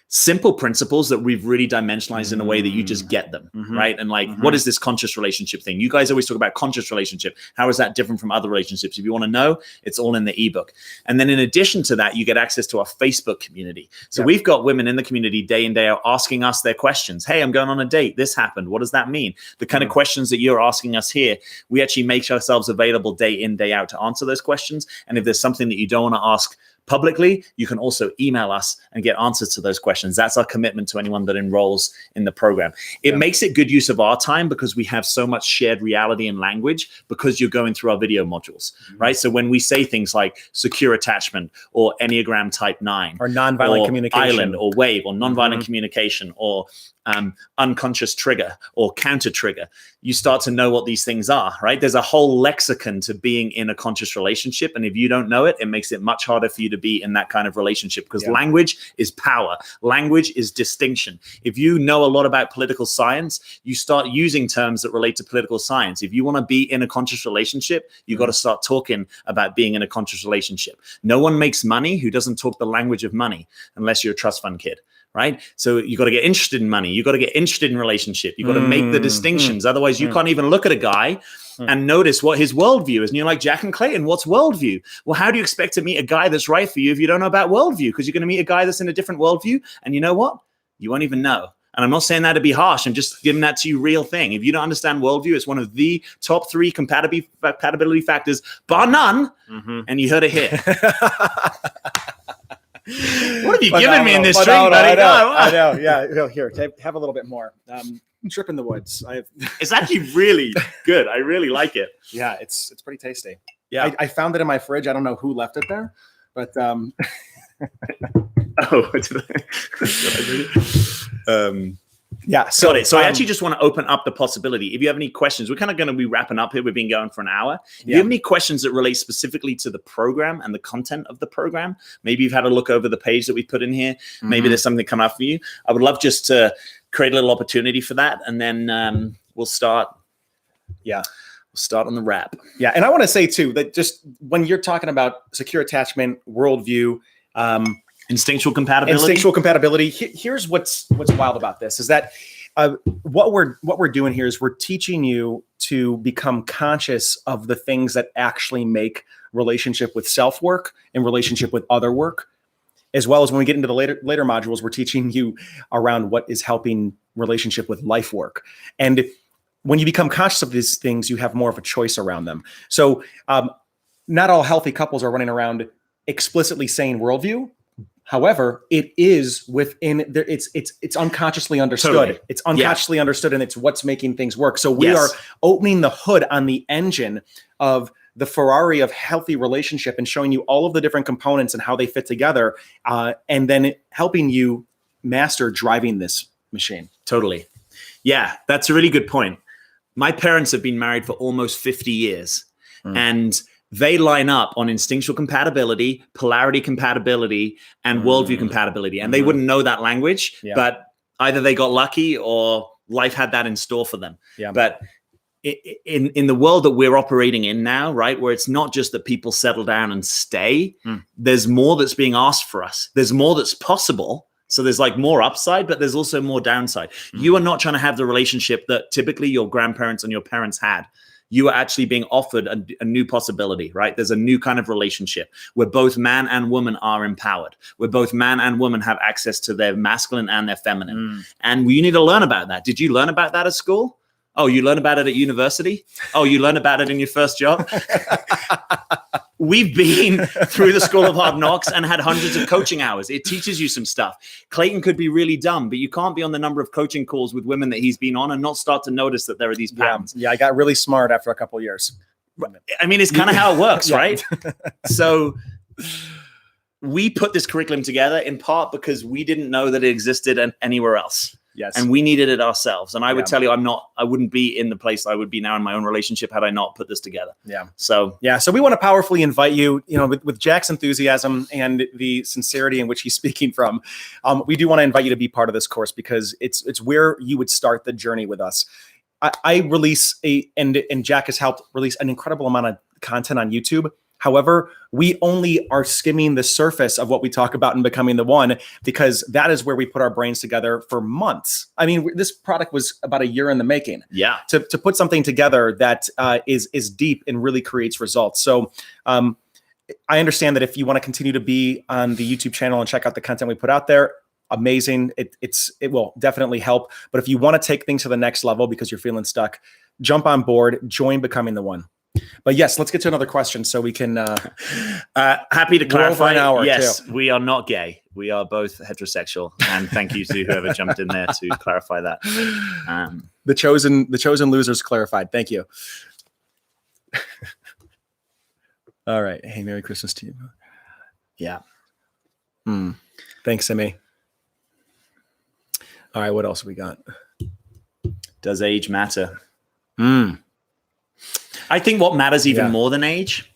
simple principles that we've really dimensionalized in a way that you just get them, right? And what is this conscious relationship thing? You guys always talk about conscious relationship. How is that different from other relationships? If you want to know, it's all in the ebook. And then in addition to that, you get access to our Facebook community. So we've got women in the community day in, day out asking us their questions. Hey, I'm going on a date. This happened. What does that mean? The kind of questions that you're asking us here, we actually make ourselves available day in, day out to answer those questions. And if there's something that you don't want to ask publicly, you can also email us and get answers to those questions. That's our commitment to anyone that enrolls in the program. It makes it good use of our time because we have so much shared reality and language because you're going through our video modules, right? So when we say things like secure attachment or Enneagram type 9 or nonviolent communication, island or wave or nonviolent communication or unconscious trigger or counter trigger, you start to know what these things are, right? There's a whole lexicon to being in a conscious relationship. And if you don't know it, it makes it much harder for you to to be in that kind of relationship, because Yeah. language is power. Language is distinction. If you know a lot about political science, you start using terms that relate to political science. If you want to be in a conscious relationship, you got to start talking about being in a conscious relationship. No one makes money who doesn't talk the language of money, unless you're a trust fund kid. Right. So you got to get interested in money. You got to get interested in relationship. You got to make the distinctions. Otherwise, you can't even look at a guy and notice what his worldview is. And you're like, Jack and Clayton, what's worldview? Well, how do you expect to meet a guy that's right for you if you don't know about worldview? Because you're going to meet a guy that's in a different worldview. And you know what? You won't even know. And I'm not saying that to be harsh. I'm just giving that to you real thing. If you don't understand worldview, it's one of the top 3 compatibility factors, bar none. And you heard it here. What have you given me in this drink, buddy? I know. Yeah. Here, have a little bit more. Trip in the woods. It's actually really good. I really like it. Yeah, it's pretty tasty. Yeah. I found it in my fridge. I don't know who left it there, but yeah. So, got it. So I actually just want to open up the possibility. If you have any questions, we're kind of going to be wrapping up here. We've been going for an hour. If you have any questions that relate specifically to the program and the content of the program, maybe you've had a look over the page that we put in here. Maybe there's something come up for you. I would love just to create a little opportunity for that. And then we'll start. Yeah. We'll start on the wrap. Yeah. And I want to say too, that just when you're talking about secure attachment, worldview, instinctual compatibility. Here's what's wild about this is that what we're doing here is we're teaching you to become conscious of the things that actually make relationship with self work and relationship with other work, as well as when we get into the later modules, we're teaching you around what is helping relationship with life work. And when you become conscious of these things, you have more of a choice around them. So not all healthy couples are running around explicitly saying worldview. However, it is within there. It's unconsciously understood. Totally. It's unconsciously understood, and it's what's making things work. So we are opening the hood on the engine of the Ferrari of healthy relationship and showing you all of the different components and how they fit together, and then helping you master driving this machine. Totally. Yeah, that's a really good point. My parents have been married for almost 50 years, and they line up on instinctual compatibility, polarity compatibility, and worldview compatibility. And they wouldn't know that language, but either they got lucky or life had that in store for them. Yeah. But in the world that we're operating in now, right, where it's not just that people settle down and stay, there's more that's being asked for us. There's more that's possible. So there's like more upside, but there's also more downside. You are not trying to have the relationship that typically your grandparents and your parents had. You are actually being offered a new possibility, right? There's a new kind of relationship where both man and woman are empowered, where both man and woman have access to their masculine and their feminine. And you need to learn about that. Did you learn about that at school? Oh, you learn about it at university? Oh, you learn about it in your first job? We've been through the School of Hard Knocks and had hundreds of coaching hours. It teaches you some stuff. Clayton could be really dumb, but you can't be on the number of coaching calls with women that he's been on and not start to notice that there are these patterns. Yeah, I got really smart after a couple of years. I mean, it's kind of how it works, right? So we put this curriculum together in part because we didn't know that it existed anywhere else. Yes. And we needed it ourselves. And I would tell you, I wouldn't be in the place I would be now in my own relationship had I not put this together. Yeah. So we want to powerfully invite you, with Jack's enthusiasm and the sincerity in which he's speaking from, we do want to invite you to be part of this course because it's where you would start the journey with us. I release and Jack has helped release an incredible amount of content on YouTube. However, we only are skimming the surface of what we talk about in Becoming the One, because that is where we put our brains together for months. I mean, this product was about a year in the making. Yeah. To put something together that is deep and really creates results. So I understand that if you want to continue to be on the YouTube channel and check out the content we put out there, amazing. It will definitely help. But if you want to take things to the next level because you're feeling stuck, jump on board, join Becoming the One. But yes, let's get to another question so we can. Happy to clarify. An hour yes, too. We are not gay. We are both heterosexual. And thank you to whoever jumped in there to clarify that. The chosen losers clarified. Thank you. All right. Hey, Merry Christmas to you. Yeah. Thanks, Emmy. All right. What else we got? Does age matter? I think what matters even more than age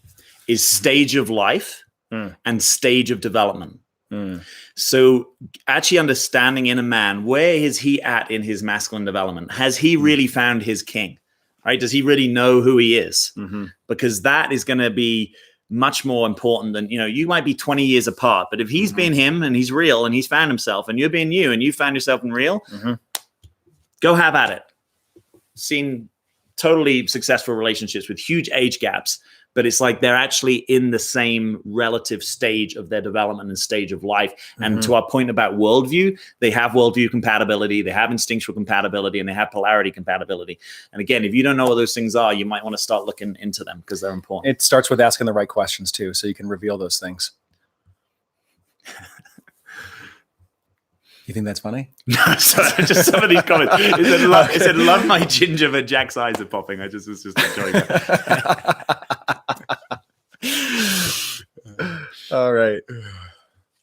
is stage of life and stage of development. Mm. So actually understanding in a man, where is he at in his masculine development? Has he really found his king? Right? Does he really know who he is? Mm-hmm. Because that is going to be much more important than, you might be 20 years apart, but if he's been him and he's real and he's found himself and you're being you and you found yourself in real, go have at it. Seen totally successful relationships with huge age gaps, but it's like they're actually in the same relative stage of their development and stage of life. And to our point about worldview, they have worldview compatibility, they have instinctual compatibility, and they have polarity compatibility. And again, if you don't know what those things are, you might want to start looking into them because they're important. It starts with asking the right questions too, so you can reveal those things. You think that's funny? No, sorry, just some of these comments. It said, love my ginger, but Jack's eyes are popping. I was just enjoying that. All right.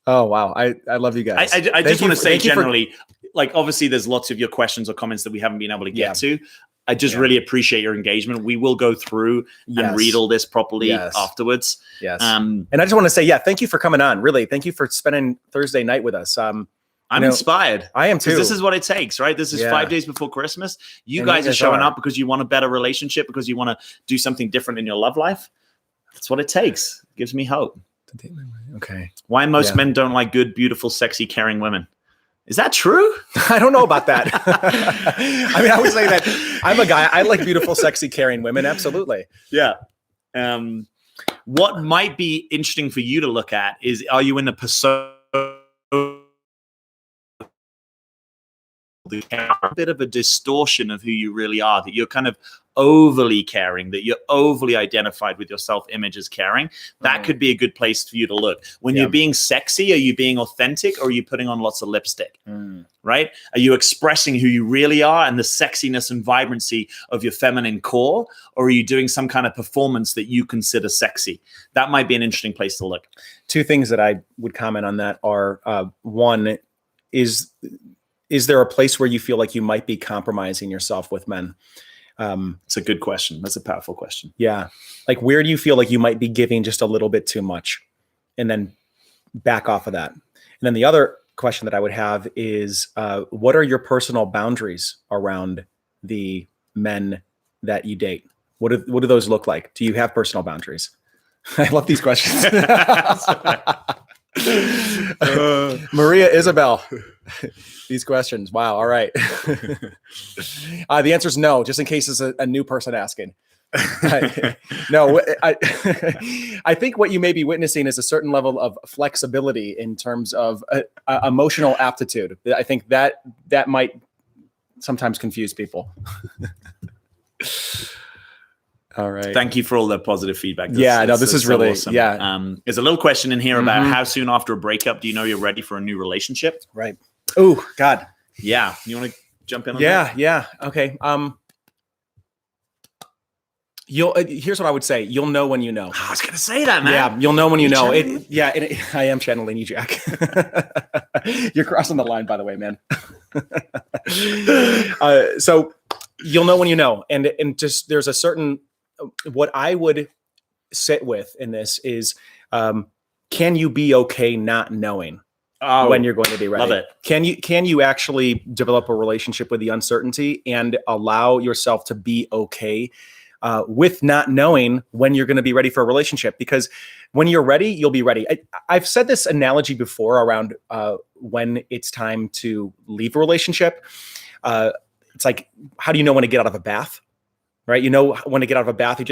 Oh, wow. I love you guys. I just want to say generally, like, obviously there's lots of your questions or comments that we haven't been able to get to. I just really appreciate your engagement. We will go through and read all this properly afterwards. Yes. And I just want to say, thank you for coming on. Really. Thank you for spending Thursday night with us. I'm inspired. I am too. This is what it takes, right? This is 5 days before Christmas. You guys are showing up because you want a better relationship, because you want to do something different in your love life. That's what it takes. It gives me hope. Okay. Why most men don't like good, beautiful, sexy, caring women. Is that true? I don't know about that. I mean, I would say that I'm a guy. I like beautiful, sexy, caring women. Absolutely. Yeah. What might be interesting for you to look at is, are you in a persona? A bit of a distortion of who you really are, that you're kind of overly caring, that you're overly identified with your self-image as caring. That could be a good place for you to look. When you're being sexy, are you being authentic, or are you putting on lots of lipstick? Right? Are you expressing who you really are and the sexiness and vibrancy of your feminine core, or are you doing some kind of performance that you consider sexy? That might be an interesting place to look. Two things that I would comment on that are, one is there a place where you feel like you might be compromising yourself with men? It's a good question. That's a powerful question. Yeah. Like, where do you feel like you might be giving just a little bit too much, and then back off of that? And then the other question that I would have is, what are your personal boundaries around the men that you date? What do those look like? Do you have personal boundaries? I love these questions. Maria Isabel, these questions. Wow. All right. The answer is no, just in case it's a new person asking. No, I think what you may be witnessing is a certain level of flexibility in terms of emotional aptitude. I think that might sometimes confuse people. All right. Thank you for all the positive feedback. This is really awesome. Yeah. There's a little question in here about how soon after a breakup do you know you're ready for a new relationship? Right. Oh God. Yeah. You want to jump in on that? Yeah. Okay. Here's what I would say. You'll know when you know. I was going to say that, man. Yeah. You'll know when you know. I am channeling you, Jack. You're crossing the line, by the way, man. So you'll know when you know. And just, there's a certain, what I would sit with in this is, can you be okay not knowing when you're going to be ready? Love it. Can you actually develop a relationship with the uncertainty and allow yourself to be okay with not knowing when you're going to be ready for a relationship? Because when you're ready, you'll be ready. I've said this analogy before around when it's time to leave a relationship. It's like, how do you know when to get out of a bath? Right? You know when to get out of a bath. You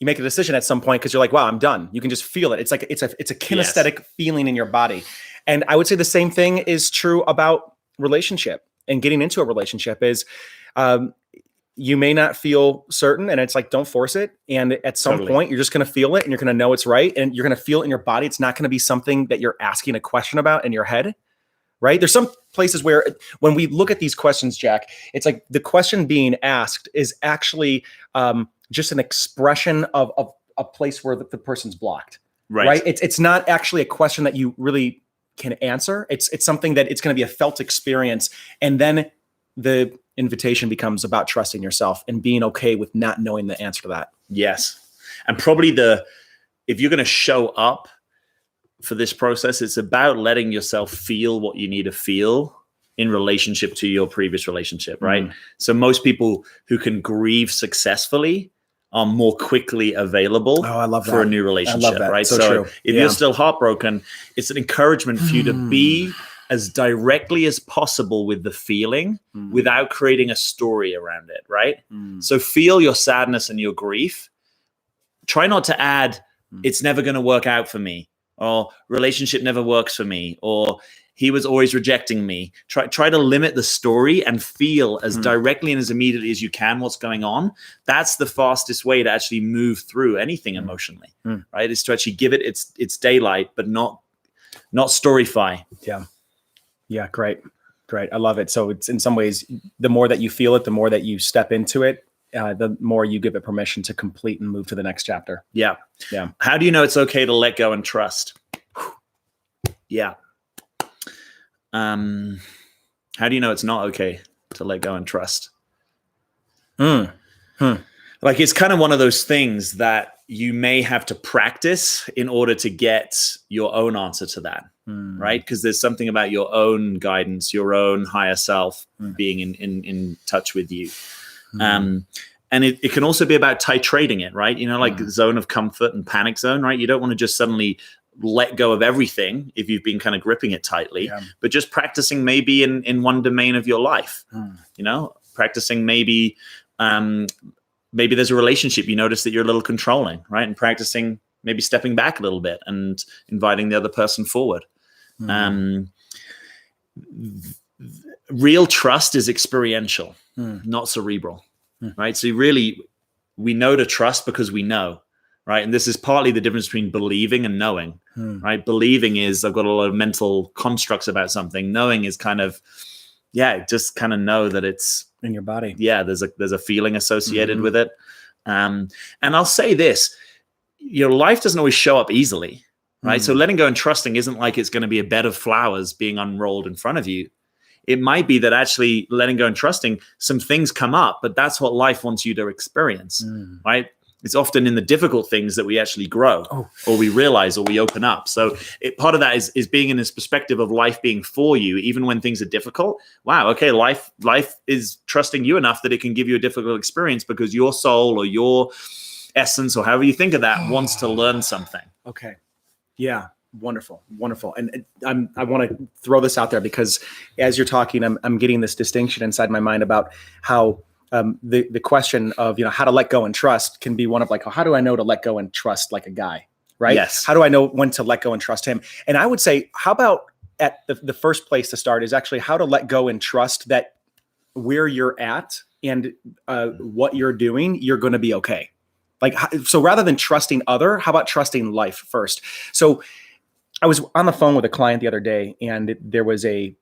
make a decision at some point because you're like, wow, I'm done. You can just feel it. It's like it's a kinesthetic feeling in your body. And I would say the same thing is true about relationship and getting into a relationship is you may not feel certain, and it's like, don't force it. And at some point you're just going to feel it and you're going to know it's right. And you're going to feel it in your body. It's not going to be something that you're asking a question about in your head. Right? There's some places where when we look at these questions, Jack, it's like the question being asked is actually just an expression of a place where the person's blocked. Right? It's not actually a question that you really can answer. It's something that it's going to be a felt experience. And then the invitation becomes about trusting yourself and being okay with not knowing the answer to that. Yes. And probably if you're going to show up for this process, it's about letting yourself feel what you need to feel in relationship to your previous relationship, right? So most people who can grieve successfully are more quickly available for a new relationship, right? So true. If you're still heartbroken, it's an encouragement for you to be as directly as possible with the feeling without creating a story around it, right? So feel your sadness and your grief. Try not to add, it's never going to work out for me, or relationship never works for me, or he was always rejecting me. Try to limit the story and feel as directly and as immediately as you can what's going on. That's the fastest way to actually move through anything emotionally, right? Is to actually give it its daylight, but not storyfy. Yeah, great. I love it. So it's in some ways, the more that you feel it, the more that you step into it, the more you give it permission to complete and move to the next chapter. Yeah. How do you know it's okay to let go and trust? Yeah. How do you know it's not okay to let go and trust? Like, it's kind of one of those things that you may have to practice in order to get your own answer to that, right? Because there's something about your own guidance, your own higher self being in touch with you. And it can also be about titrating it, right? You know, like zone of comfort and panic zone, right? You don't want to just suddenly let go of everything if you've been kind of gripping it tightly, but just practicing maybe in one domain of your life, you know, practicing maybe there's a relationship you notice that you're a little controlling, right? And practicing maybe stepping back a little bit and inviting the other person forward. Real trust is experiential, not cerebral, right? So we know to trust because we know. Right. And this is partly the difference between believing and knowing, right? Believing is I've got a lot of mental constructs about something. Knowing is kind of, just kind of know that it's in your body. Yeah. There's a feeling associated with it. And I'll say this, your life doesn't always show up easily, right? So letting go and trusting isn't like it's going to be a bed of flowers being unrolled in front of you. It might be that actually letting go and trusting, some things come up, but that's what life wants you to experience, right? It's often in the difficult things that we actually grow or we realize or we open up. So part of that is being in this perspective of life being for you, even when things are difficult. Wow. Okay. Life is trusting you enough that it can give you a difficult experience because your soul or your essence or however you think of that wants to learn something. Okay. Yeah. Wonderful. And I want to throw this out there because as you're talking, I'm getting this distinction inside my mind about how the question of, you know, how to let go and trust can be one of like, how do I know to let go and trust like a guy, right? Yes. How do I know when to let go and trust him? And I would say, how about at the first place to start is actually how to let go and trust that where you're at and what you're doing, you're going to be okay. Like, so rather than trusting how about trusting life first? So I was on the phone with a client the other day, and there was a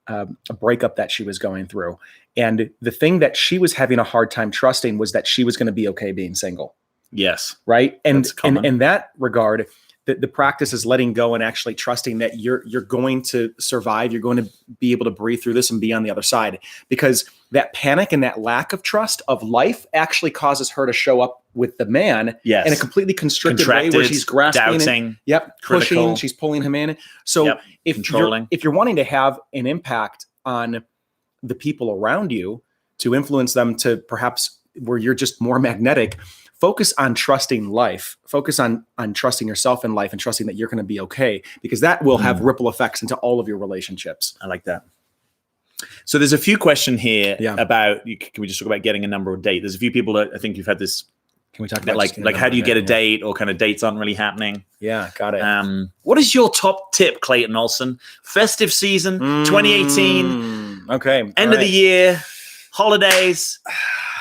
breakup that she was going through. And the thing that she was having a hard time trusting was that she was going to be okay being single. Yes. Right. And in that regard, the practice is letting go and actually trusting that you're going to survive. You're going to be able to breathe through this and be on the other side, because that panic and that lack of trust of life actually causes her to show up with the man in a completely constricted way where she's grasping, doubting, pushing, she's pulling him in. So if you're wanting to have an impact on the people around you to influence them to perhaps where you're just more magnetic, focus on trusting life, focus on trusting yourself in life and trusting that you're going to be okay, because that will have ripple effects into all of your relationships. I like that. So there's a few questions here about, can we just talk about getting a number or date? There's a few people that I think you've had this. Can we talk about like how do you get a date, or kind of dates aren't really happening? Yeah, got it. What is your top tip, Clayton Olson? Festive season, 2018. Okay. End of the year, holidays,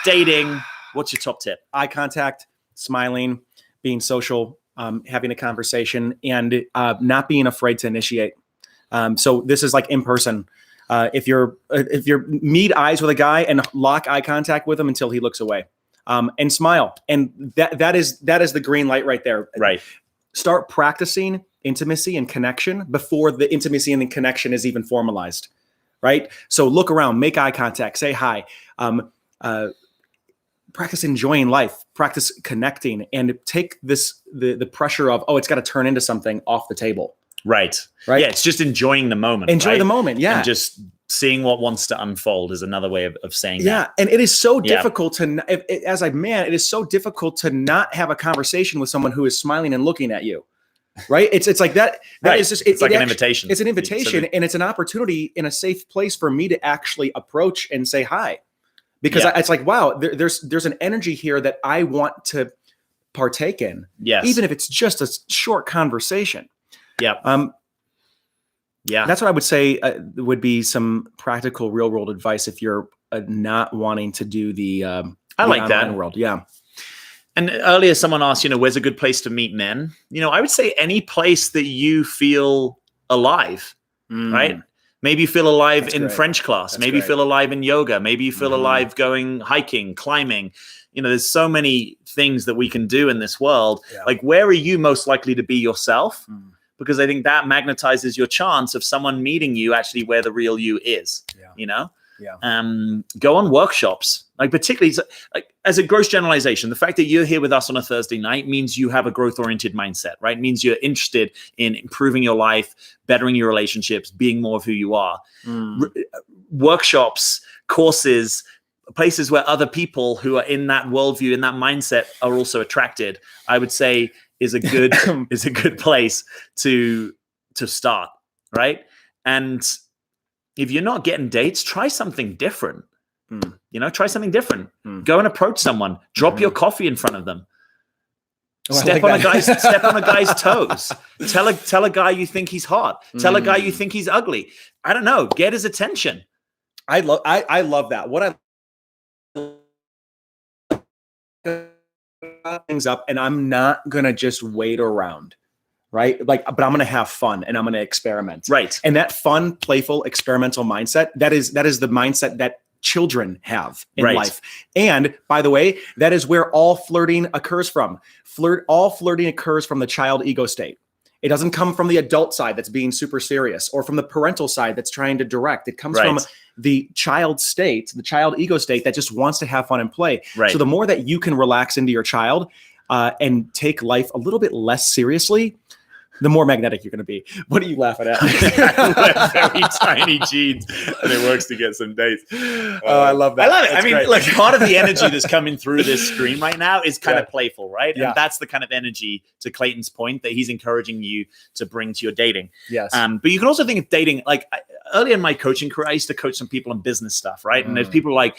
dating. What's your top tip? Eye contact, smiling, being social, having a conversation, and not being afraid to initiate. So this is like in person. If you're meet eyes with a guy and lock eye contact with him until he looks away, and smile, and that is the green light right there. Right. Start practicing intimacy and connection before the intimacy and the connection is even formalized. Right. So look around, make eye contact, say hi. Practice enjoying life, practice connecting, and take the pressure of, it's got to turn into something off the table. Right. Right. Yeah. It's just enjoying the moment. Enjoy right? the moment. Yeah. And just seeing what wants to unfold is another way of saying yeah. that. And it is so Yeah. difficult to, as a man, it is so difficult to not have a conversation with someone who is smiling and looking at you. Right. It's like that. That Right. is just, It's like an invitation. It's an invitation, and it's an opportunity in a safe place for me to actually approach and say hi, because it's like, wow, there's an energy here that I want to partake in. Yes. Even if it's just a short conversation. Yeah. Yeah. That's what I would say would be some practical real world advice if you're not wanting to do the I like that online world. Yeah. And earlier someone asked, where's a good place to meet men? I would say any place that you feel alive, right? Maybe you feel alive in great. French class. Maybe you feel alive in yoga. Maybe you feel alive going hiking, climbing. There's so many things that we can do in this world. Yeah. Like, where are you most likely to be yourself? Because I think that magnetizes your chance of someone meeting you actually where the real you is. Yeah. Go on workshops, like particularly like as a gross generalization, the fact that you're here with us on a Thursday night means you have a growth oriented mindset, right? It means you're interested in improving your life, bettering your relationships, being more of who you are. Workshops, courses, places where other people who are in that worldview, in that mindset are also attracted, I would say is a good place to start, right? And if you're not getting dates, try something different. Try something different. Go and approach someone. Drop your coffee in front of them. Step on a guy's toes. Tell a guy you think he's hot. Tell a guy you think he's ugly. I don't know. Get his attention. I love that. What things up, and I'm not gonna just wait around, right? Like, but I'm gonna have fun and I'm gonna experiment, right? And that fun, playful, experimental mindset, that is the mindset that children have in life. And by the way, that is where all flirting occurs from. All flirting occurs from the child ego state. It doesn't come from the adult side that's being super serious, or from the parental side that's trying to direct. It comes from the child state, the child ego state that just wants to have fun and play. So the more that you can relax into your child and take life a little bit less seriously, the more magnetic you're going to be. What are you laughing at? Very tiny jeans, and it works to get some dates. I love that. I love it. That's I mean, great. like, part of the energy that's coming through this stream right now is kind of playful, right? Yeah. And that's the kind of energy, to Clayton's point, that he's encouraging you to bring to your dating. Yes. But you can also think of dating, like early in my coaching career, I used to coach some people on business stuff, right? And there's people like,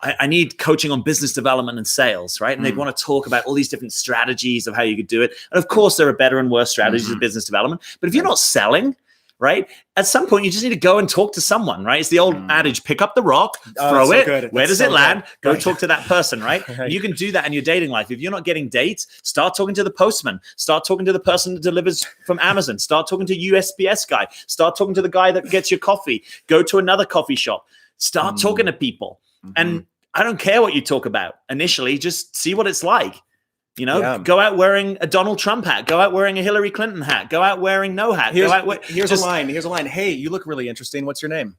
I need coaching on business development and sales, right? And they want to talk about all these different strategies of how you could do it. And of course, there are better and worse strategies of business development. But if you're not selling, right, at some point, you just need to go and talk to someone, right? It's the old adage, pick up the rock, throw it. Good. Where does so it land? good. Go talk to that person, right? You can do that in your dating life. If you're not getting dates, start talking to the postman. Start talking to the person that delivers from Amazon. Start talking to USPS guy. Start talking to the guy that gets your coffee. Go to another coffee shop. Start talking to people. And I don't care what you talk about initially, just see what it's like. Go out wearing a Donald Trump hat, go out wearing a Hillary Clinton hat, go out wearing no hat. Here's a line. Hey, you look really interesting. What's your name?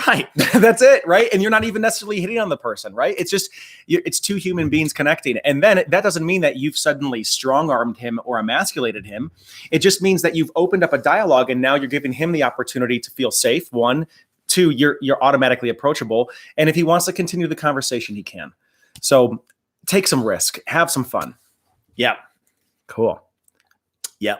Right. That's it. Right. And you're not even necessarily hitting on the person. Right. It's just, it's two human beings connecting. And then that doesn't mean that you've suddenly strong-armed him or emasculated him. It just means that you've opened up a dialogue, and now you're giving him the opportunity to feel safe. 1, 2, you're automatically approachable. And if he wants to continue the conversation, he can. So take some risk, have some fun. Yeah. Cool. Yeah.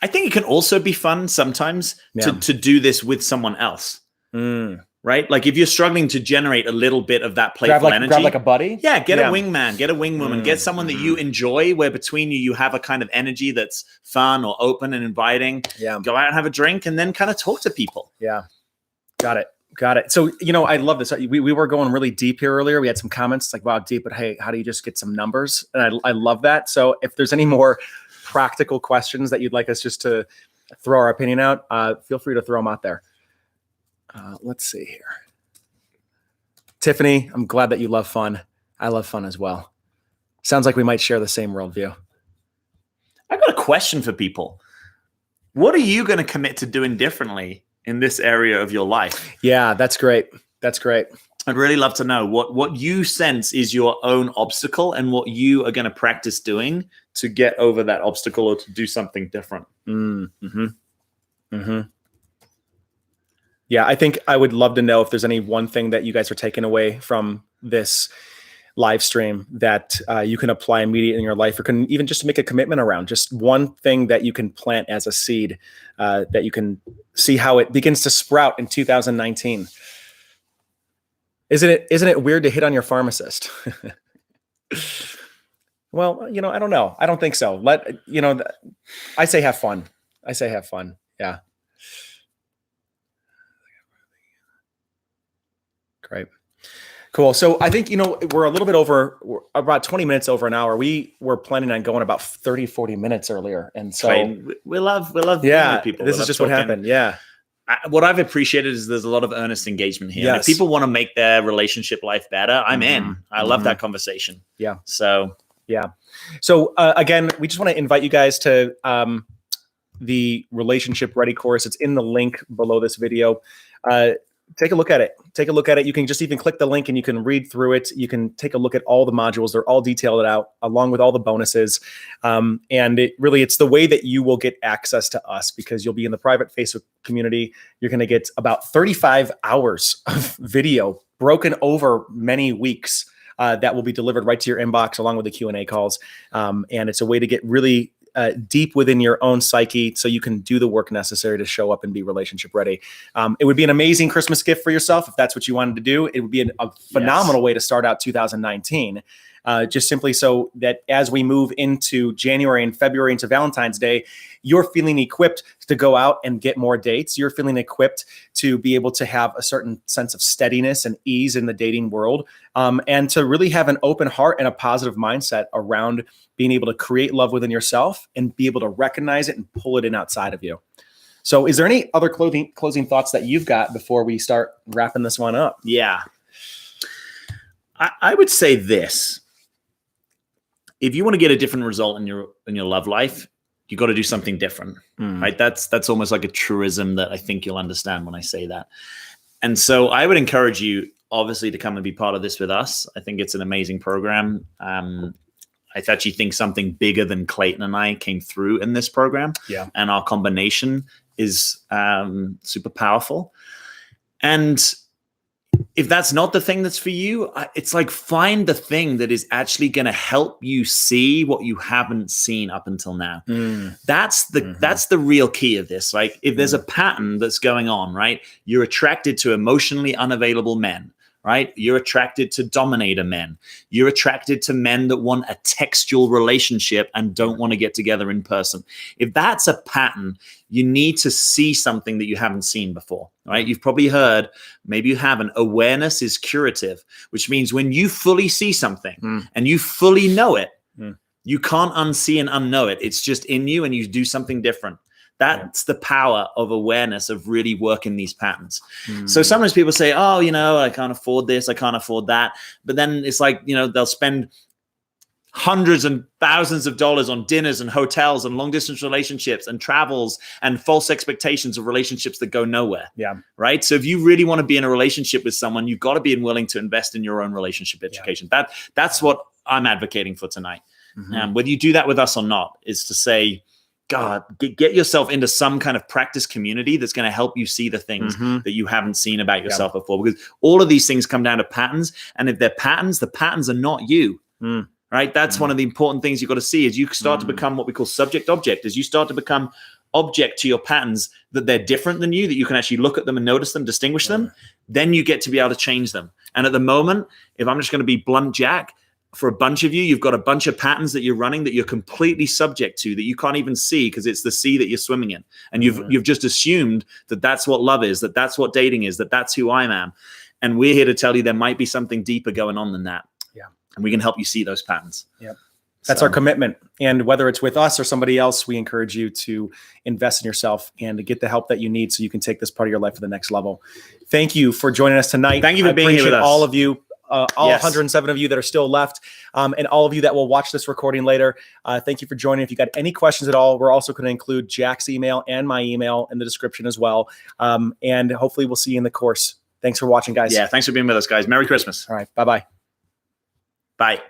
I think it can also be fun sometimes to do this with someone else. Right? Like, if you're struggling to generate a little bit of that playful energy. Grab like a buddy? Yeah. Get a wingman, get a wingwoman, get someone that you enjoy, where between you have a kind of energy that's fun or open and inviting. Yeah. Go out and have a drink, and then kind of talk to people. Yeah. Got it. So, I love this. We were going really deep here earlier. We had some comments like, wow, deep, but hey, how do you just get some numbers? And I love that. So if there's any more practical questions that you'd like us just to throw our opinion out, feel free to throw them out there. Let's see here. Tiffany, I'm glad that you love fun. I love fun as well. Sounds like we might share the same worldview. I've got a question for people. What are you going to commit to doing differently in this area of your life? Yeah, that's great. I'd really love to know what you sense is your own obstacle and what you are going to practice doing to get over that obstacle or to do something different. Mm-hmm. Mm-hmm. Yeah, I think I would love to know if there's any one thing that you guys are taking away from this live stream that you can apply immediately in your life, or can even just make a commitment around. Just one thing that you can plant as a seed that you can see how it begins to sprout in 2019. Isn't it weird to hit on your pharmacist? Well, I don't know. I don't think so. I say have fun. I say have fun. Yeah. Great. Cool. So I think, we're a little bit over, we're about 20 minutes over an hour. We were planning on going about 30, 40 minutes earlier. And so we love yeah, people. This is just what happened. Yeah. What I've appreciated is there's a lot of earnest engagement here. Yes. And if people want to make their relationship life better, I'm in. I love that conversation. Yeah. So, yeah. So again, we just want to invite you guys to the Relationship Ready course. It's in the link below this video. Take a look at it. Take a look at it. You can just even click the link and you can read through it. You can take a look at all the modules. They're all detailed out along with all the bonuses. And it's the way that you will get access to us, because you'll be in the private Facebook community. You're going to get about 35 hours of video broken over many weeks that will be delivered right to your inbox along with the Q&A calls. And it's a way to get really deep within your own psyche so you can do the work necessary to show up and be relationship ready. It would be an amazing Christmas gift for yourself if that's what you wanted to do. It would be a phenomenal way to start out 2019. Just simply so that as we move into January and February into Valentine's Day, you're feeling equipped to go out and get more dates. You're feeling equipped to be able to have a certain sense of steadiness and ease in the dating world, and to really have an open heart and a positive mindset around being able to create love within yourself and be able to recognize it and pull it in outside of you. So is there any other closing thoughts that you've got before we start wrapping this one up? Yeah. I would say this. If you want to get a different result in your love life, you got to do something different, right? That's almost like a truism that I think you'll understand when I say that. And so I would encourage you, obviously, to come and be part of this with us. I think it's an amazing program. I actually think something bigger than Clayton and I came through in this program. Yeah. And our combination is super powerful. And if that's not the thing that's for you, it's like find the thing that is actually going to help you see what you haven't seen up until now. That's the real key of this. Like if there's a pattern that's going on, right? You're attracted to emotionally unavailable men, right? You're attracted to dominator men. You're attracted to men that want a textual relationship and don't want to get together in person. If that's a pattern, you need to see something that you haven't seen before, right? You've probably heard, maybe you haven't, awareness is curative, which means when you fully see something and you fully know it, you can't unsee and unknow it. It's just in you and you do something different. That's the power of awareness, of really working these patterns. So sometimes people say, oh, I can't afford this, I can't afford that. But then it's like, they'll spend hundreds and thousands of dollars on dinners and hotels and long distance relationships and travels and false expectations of relationships that go nowhere. Yeah. Right. So if you really want to be in a relationship with someone, you've got to be willing to invest in your own relationship education. That's what I'm advocating for tonight. Whether you do that with us or not is to say, God, get yourself into some kind of practice community that's going to help you see the things that you haven't seen about yourself before. Because all of these things come down to patterns. And if they're patterns, the patterns are not you. Right? That's one of the important things you've got to see as you start to become what we call subject-object. As you start to become object to your patterns, that they're different than you, that you can actually look at them and notice them, distinguish them, then you get to be able to change them. And at the moment, if I'm just going to be blunt Jack, for a bunch of you, you've got a bunch of patterns that you're running that you're completely subject to, that you can't even see because it's the sea that you're swimming in. And you've just assumed that that's what love is, that that's what dating is, that that's who I am. And we're here to tell you there might be something deeper going on than that. Yeah. And we can help you see those patterns. Yeah. That's our commitment. And whether it's with us or somebody else, we encourage you to invest in yourself and to get the help that you need so you can take this part of your life to the next level. Thank you for joining us tonight. Thank you for being here with us. All of you. All 107 of you that are still left, and all of you that will watch this recording later. Thank you for joining. If you got any questions at all, we're also going to include Jack's email and my email in the description as well. And hopefully we'll see you in the course. Thanks for watching, guys. Yeah. Thanks for being with us, guys. Merry Christmas. All right. Bye-bye. Bye.